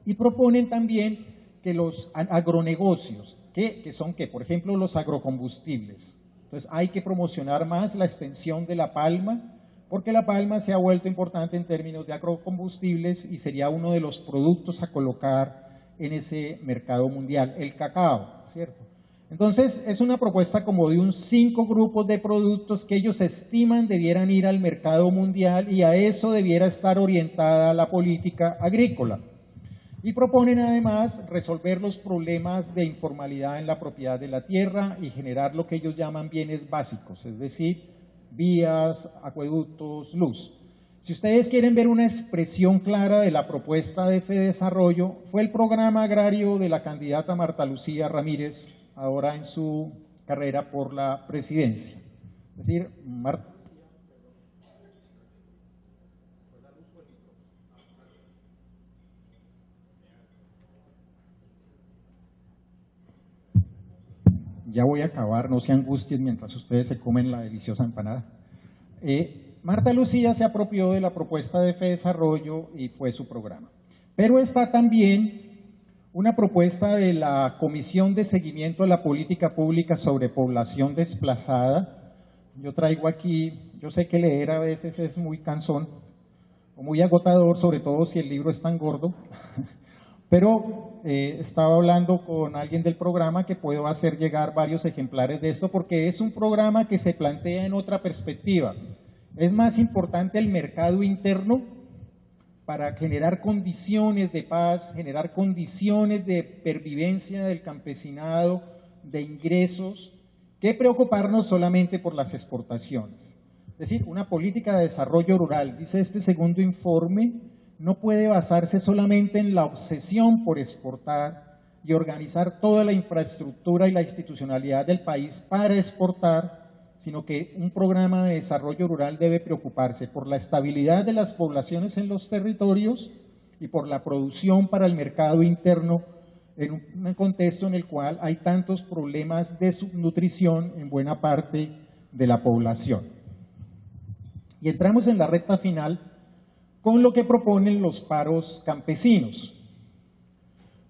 Speaker 1: Y proponen también que los agronegocios, que son, por ejemplo, los agrocombustibles. Entonces hay que promocionar más la extensión de la palma, porque la palma se ha vuelto importante en términos de agrocombustibles y sería uno de los productos a colocar en ese mercado mundial. El cacao, ¿cierto? Entonces es una propuesta como de 5 grupos de productos que ellos estiman debieran ir al mercado mundial y a eso debiera estar orientada la política agrícola. Y proponen además resolver los problemas de informalidad en la propiedad de la tierra y generar lo que ellos llaman bienes básicos, es decir, vías, acueductos, luz. Si ustedes quieren ver una expresión clara de la propuesta de FEDesarrollo, fue el programa agrario de la candidata Marta Lucía Ramírez, ahora en su carrera por la presidencia. Es decir, ya voy a acabar, no se angustien mientras ustedes se comen la deliciosa empanada. Marta Lucía se apropió de la propuesta de FEDesarrollo y fue su programa. Pero está también una propuesta de la Comisión de Seguimiento a la Política Pública sobre Población Desplazada. Yo traigo aquí, yo sé que leer a veces es muy cansón o muy agotador, sobre todo si el libro es tan gordo, pero estaba hablando con alguien del programa que puedo hacer llegar varios ejemplares de esto porque es un programa que se plantea en otra perspectiva. Es más importante el mercado interno para generar condiciones de paz, generar condiciones de pervivencia del campesinado, de ingresos, que preocuparnos solamente por las exportaciones. Es decir, una política de desarrollo rural, dice este segundo informe, no puede basarse solamente en la obsesión por exportar y organizar toda la infraestructura y la institucionalidad del país para exportar, sino que un programa de desarrollo rural debe preocuparse por la estabilidad de las poblaciones en los territorios y por la producción para el mercado interno en un contexto en el cual hay tantos problemas de subnutrición en buena parte de la población. Y entramos en la recta final con lo que proponen los paros campesinos.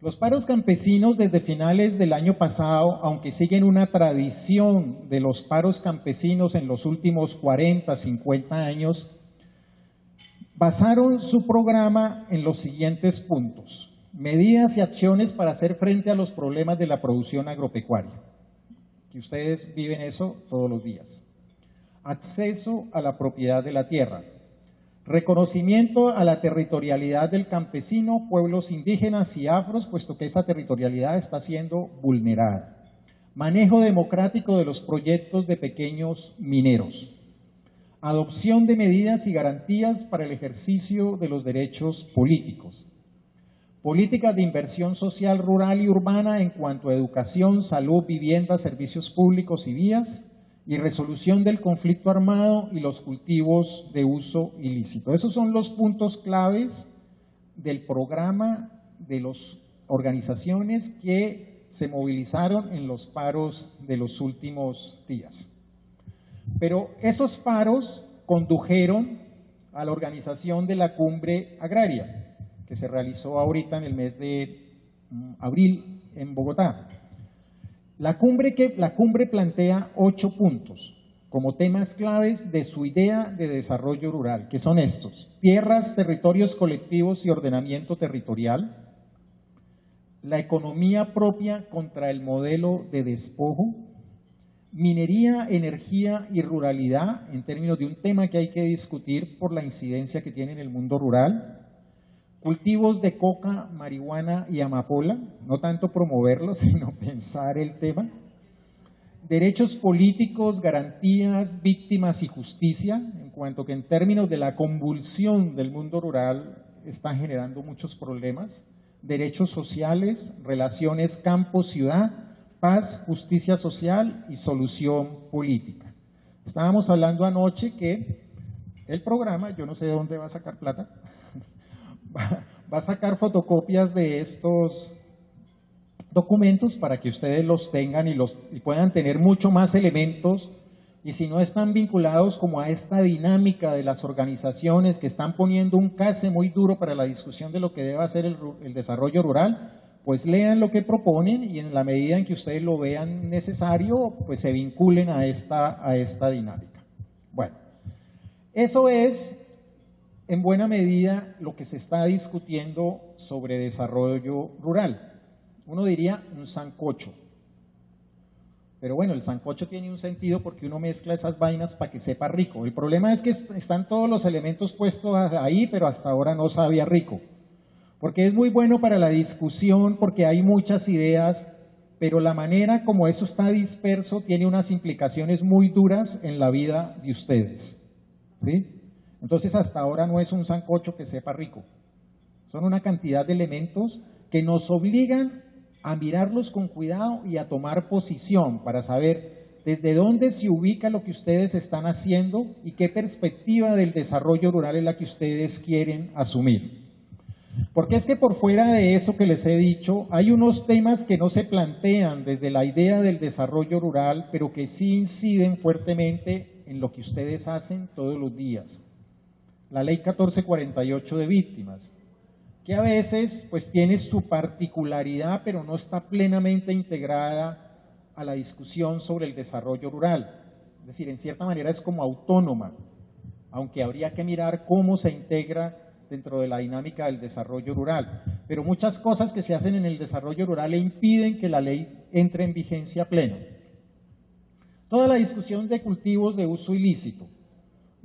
Speaker 1: Los paros campesinos desde finales del año pasado, aunque siguen una tradición de los paros campesinos en los últimos 40, 50 años, basaron su programa en los siguientes puntos: medidas y acciones para hacer frente a los problemas de la producción agropecuaria, que ustedes viven eso todos los días. Acceso a la propiedad de la tierra. Reconocimiento a la territorialidad del campesino, pueblos indígenas y afros, puesto que esa territorialidad está siendo vulnerada. Manejo democrático de los proyectos de pequeños mineros. Adopción de medidas y garantías para el ejercicio de los derechos políticos. Políticas de inversión social rural y urbana en cuanto a educación, salud, vivienda, servicios públicos y vías, y resolución del conflicto armado y los cultivos de uso ilícito. Esos son los puntos claves del programa de las organizaciones que se movilizaron en los paros de los últimos días. Pero esos paros condujeron a la organización de la cumbre agraria, que se realizó ahorita en el mes de abril en Bogotá. La cumbre plantea 8 puntos como temas claves de su idea de desarrollo rural, que son estos: tierras, territorios colectivos y ordenamiento territorial, la economía propia contra el modelo de despojo, minería, energía y ruralidad, en términos de un tema que hay que discutir por la incidencia que tiene en el mundo rural, cultivos de coca, marihuana y amapola, no tanto promoverlos, sino pensar el tema. Derechos políticos, garantías, víctimas y justicia, en cuanto que en términos de la convulsión del mundo rural está generando muchos problemas. Derechos sociales, relaciones campo-ciudad, paz, justicia social y solución política. Estábamos hablando anoche que el programa, yo no sé de dónde va a sacar plata, va a sacar fotocopias de estos documentos para que ustedes los tengan y puedan tener mucho más elementos, y si no están vinculados como a esta dinámica de las organizaciones que están poniendo un case muy duro para la discusión de lo que debe hacer el desarrollo rural, pues lean lo que proponen y en la medida en que ustedes lo vean necesario, pues se vinculen a esta dinámica. Bueno, eso es en buena medida lo que se está discutiendo sobre desarrollo rural. Uno diría un sancocho. Pero bueno, el sancocho tiene un sentido porque uno mezcla esas vainas para que sepa rico. El problema es que están todos los elementos puestos ahí, pero hasta ahora no sabía rico. Porque es muy bueno para la discusión, porque hay muchas ideas, pero la manera como eso está disperso tiene unas implicaciones muy duras en la vida de ustedes, ¿sí? Entonces hasta ahora no es un sancocho que sepa rico. Son una cantidad de elementos que nos obligan a mirarlos con cuidado y a tomar posición para saber desde dónde se ubica lo que ustedes están haciendo y qué perspectiva del desarrollo rural es la que ustedes quieren asumir. Porque es que por fuera de eso que les he dicho, hay unos temas que no se plantean desde la idea del desarrollo rural, pero que sí inciden fuertemente en lo que ustedes hacen todos los días. La ley 1448 de víctimas, que a veces pues tiene su particularidad, pero no está plenamente integrada a la discusión sobre el desarrollo rural. Es decir, en cierta manera es como autónoma, aunque habría que mirar cómo se integra dentro de la dinámica del desarrollo rural. Pero muchas cosas que se hacen en el desarrollo rural le impiden que la ley entre en vigencia plena. Toda la discusión de cultivos de uso ilícito.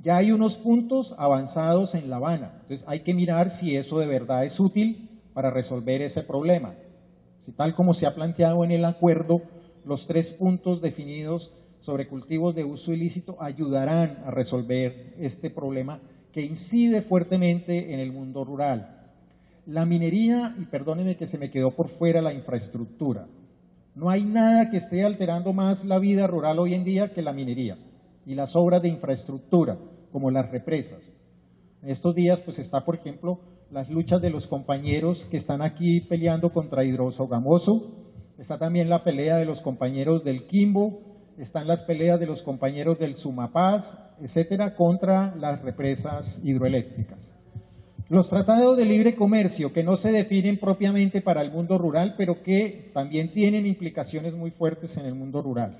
Speaker 1: Ya hay unos puntos avanzados en La Habana, entonces hay que mirar si eso de verdad es útil para resolver ese problema. Si tal como se ha planteado en el acuerdo, los 3 puntos definidos sobre cultivos de uso ilícito ayudarán a resolver este problema que incide fuertemente en el mundo rural. La minería, y perdónenme que se me quedó por fuera la infraestructura. No hay nada que esté alterando más la vida rural hoy en día que la minería y las obras de infraestructura, como las represas. En estos días pues está, por ejemplo, las luchas de los compañeros que están aquí peleando contra Hidrosogamoso, está también la pelea de los compañeros del Quimbo, están las peleas de los compañeros del Sumapaz, etcétera, contra las represas hidroeléctricas. Los tratados de libre comercio que no se definen propiamente para el mundo rural, pero que también tienen implicaciones muy fuertes en el mundo rural.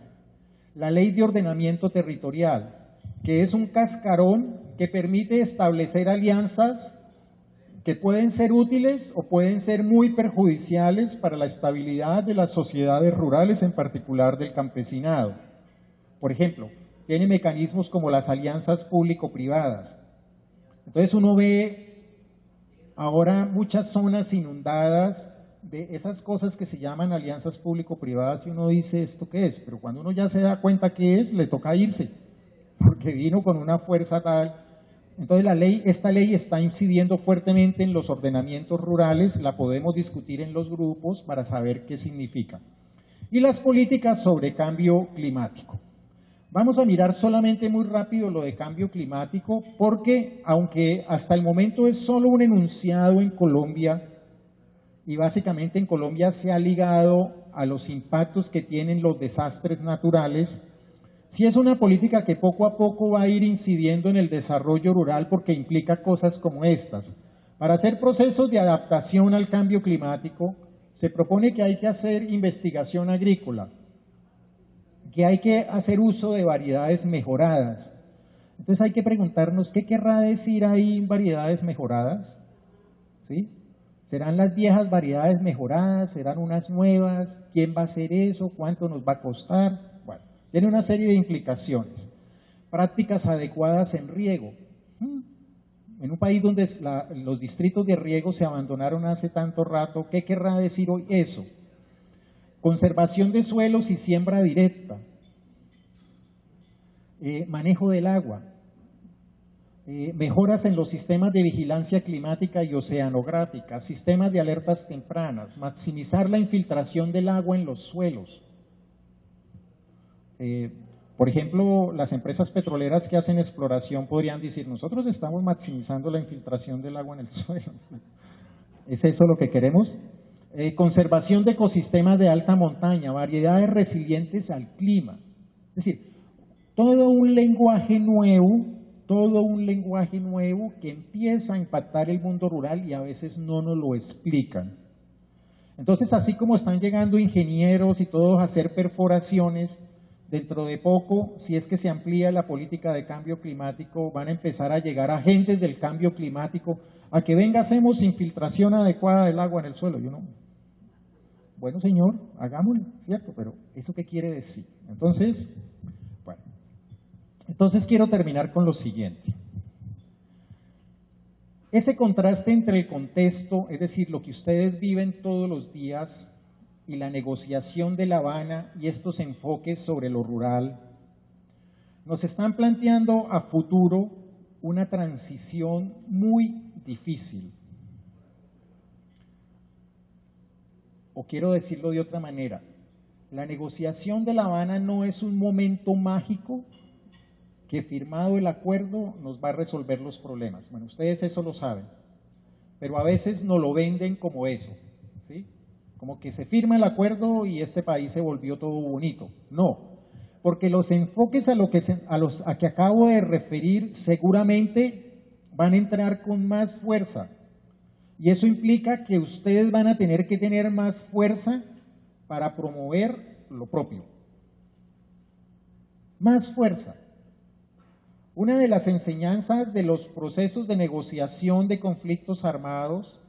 Speaker 1: La ley de ordenamiento territorial, que es un cascarón que permite establecer alianzas que pueden ser útiles o pueden ser muy perjudiciales para la estabilidad de las sociedades rurales, en particular del campesinado. Por ejemplo, tiene mecanismos como las alianzas público-privadas. Entonces uno ve ahora muchas zonas inundadas de esas cosas que se llaman alianzas público-privadas y uno dice, ¿esto qué es? Pero cuando uno ya se da cuenta qué es, le toca irse, porque vino con una fuerza tal. Entonces esta ley está incidiendo fuertemente en los ordenamientos rurales, la podemos discutir en los grupos para saber qué significa. Y las políticas sobre cambio climático. Vamos a mirar solamente muy rápido lo de cambio climático, porque aunque hasta el momento es solo un enunciado en Colombia, y básicamente en Colombia se ha ligado a los impactos que tienen los desastres naturales, sí es una política que poco a poco va a ir incidiendo en el desarrollo rural porque implica cosas como estas. Para hacer procesos de adaptación al cambio climático, se propone que hay que hacer investigación agrícola, que hay que hacer uso de variedades mejoradas. Entonces hay que preguntarnos, ¿qué querrá decir ahí variedades mejoradas? ¿Sí? ¿Serán las viejas variedades mejoradas? ¿Serán unas nuevas? ¿Quién va a hacer eso? ¿Cuánto nos va a costar? Bueno, tiene una serie de implicaciones. Prácticas adecuadas en riego. En un país donde los distritos de riego se abandonaron hace tanto rato, ¿qué querrá decir hoy eso? Conservación de suelos y siembra directa. Manejo del agua. Mejoras en los sistemas de vigilancia climática y oceanográfica, sistemas de alertas tempranas, maximizar la infiltración del agua en los suelos. Por ejemplo, las empresas petroleras que hacen exploración podrían decir, nosotros estamos maximizando la infiltración del agua en el suelo. ¿Es eso lo que queremos? Conservación de ecosistemas de alta montaña, variedades resilientes al clima. Es decir, todo un lenguaje nuevo que empieza a impactar el mundo rural y a veces no nos lo explican. Entonces, así como están llegando ingenieros y todos a hacer perforaciones, dentro de poco, si es que se amplía la política de cambio climático, van a empezar a llegar agentes del cambio climático a que venga, hacemos infiltración adecuada del agua en el suelo. Yo no. Bueno, señor, hagámoslo, ¿cierto? Pero ¿eso qué quiere decir? Entonces, bueno, quiero terminar con lo siguiente. Ese contraste entre el contexto, es decir, lo que ustedes viven todos los días, y la negociación de La Habana y estos enfoques sobre lo rural, nos están planteando a futuro una transición muy difícil. O quiero decirlo de otra manera, la negociación de La Habana no es un momento mágico que firmado el acuerdo nos va a resolver los problemas. Bueno, ustedes eso lo saben, pero a veces nos lo venden como eso, ¿sí? Como que se firma el acuerdo y este país se volvió todo bonito. No, porque los enfoques a que acabo de referir seguramente van a entrar con más fuerza. Y eso implica que ustedes van a tener que tener más fuerza para promover lo propio. Más fuerza. Una de las enseñanzas de los procesos de negociación de conflictos armados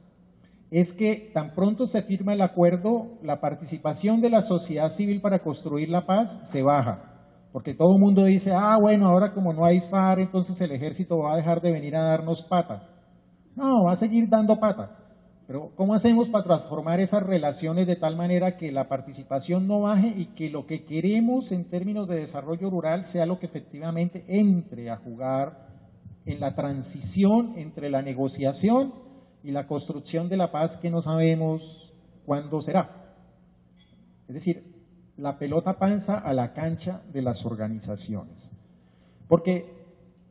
Speaker 1: es que tan pronto se firma el acuerdo, la participación de la sociedad civil para construir la paz se baja. Porque todo el mundo dice, bueno, ahora como no hay FARC, entonces el ejército va a dejar de venir a darnos pata. No, va a seguir dando pata. Pero ¿cómo hacemos para transformar esas relaciones de tal manera que la participación no baje y que lo que queremos en términos de desarrollo rural sea lo que efectivamente entre a jugar en la transición entre la negociación y la construcción de la paz que no sabemos cuándo será? Es decir, la pelota panza a la cancha de las organizaciones. Porque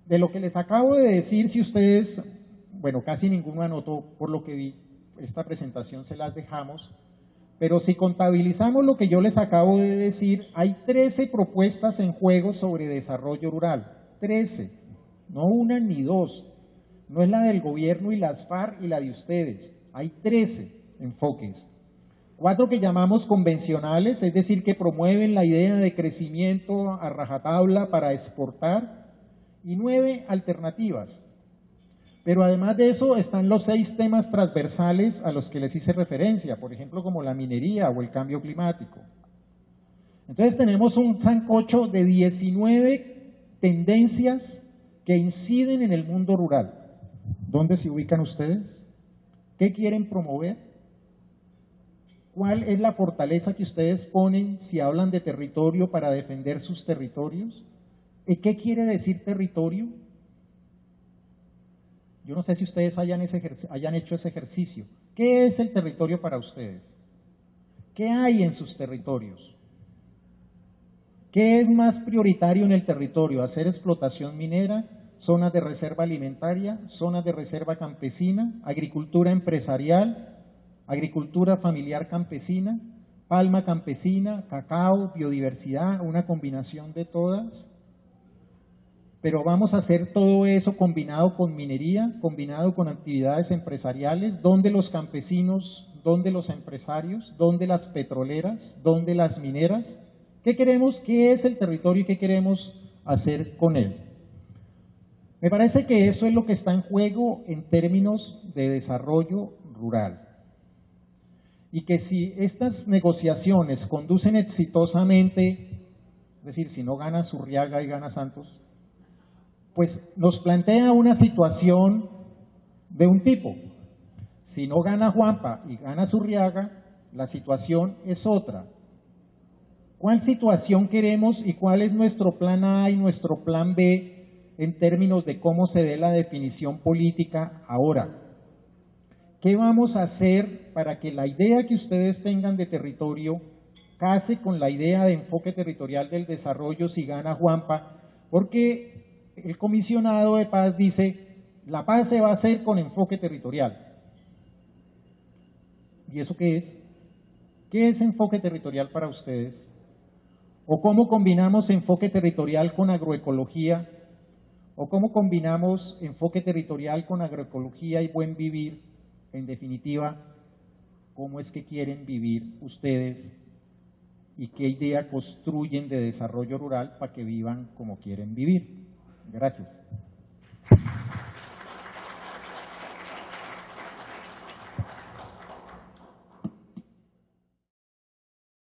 Speaker 1: de lo que les acabo de decir, si ustedes, bueno, casi ninguno anotó por lo que vi, esta presentación se las dejamos, pero si contabilizamos lo que yo les acabo de decir, hay 13 propuestas en juego sobre desarrollo rural, 13, no una ni dos, no es la del gobierno y las FARC y la de ustedes, hay 13 enfoques. 4 que llamamos convencionales, es decir, que promueven la idea de crecimiento a rajatabla para exportar, y 9 alternativas. Pero además de eso están los 6 temas transversales a los que les hice referencia, por ejemplo, como la minería o el cambio climático. Entonces tenemos un sancocho de 19 tendencias que inciden en el mundo rural. ¿Dónde se ubican ustedes? ¿Qué quieren promover? ¿Cuál es la fortaleza que ustedes ponen si hablan de territorio para defender sus territorios? ¿Y qué quiere decir territorio? Yo no sé si ustedes hayan hecho ese ejercicio. ¿Qué es el territorio para ustedes? ¿Qué hay en sus territorios? ¿Qué es más prioritario en el territorio? ¿Hacer explotación minera? ¿Zonas de reserva alimentaria? ¿Zonas de reserva campesina? ¿Agricultura empresarial? ¿Agricultura familiar campesina? ¿Palma campesina? ¿Cacao? ¿Biodiversidad? ¿Una combinación de todas? Pero vamos a hacer todo eso combinado con minería, combinado con actividades empresariales, ¿dónde los campesinos, dónde los empresarios, dónde las petroleras, dónde las mineras? ¿Qué queremos? ¿Qué es el territorio y qué queremos hacer con él? Me parece que eso es lo que está en juego en términos de desarrollo rural. Y que si estas negociaciones conducen exitosamente, es decir, si no gana Zurriaga y gana Santos, pues nos plantea una situación de un tipo. Si no gana Juanpa y gana Zurriaga, la situación es otra. ¿Cuál situación queremos y cuál es nuestro plan A y nuestro plan B en términos de cómo se dé la definición política ahora? ¿Qué vamos a hacer para que la idea que ustedes tengan de territorio case con la idea de enfoque territorial del desarrollo si gana Juanpa? Porque el comisionado de paz dice, la paz se va a hacer con enfoque territorial. ¿Y eso qué es? ¿Qué es enfoque territorial para ustedes? ¿O cómo combinamos enfoque territorial con agroecología? ¿O cómo combinamos enfoque territorial con agroecología y buen vivir? En definitiva, ¿cómo es que quieren vivir ustedes y qué idea construyen de desarrollo rural para que vivan como quieren vivir? Gracias.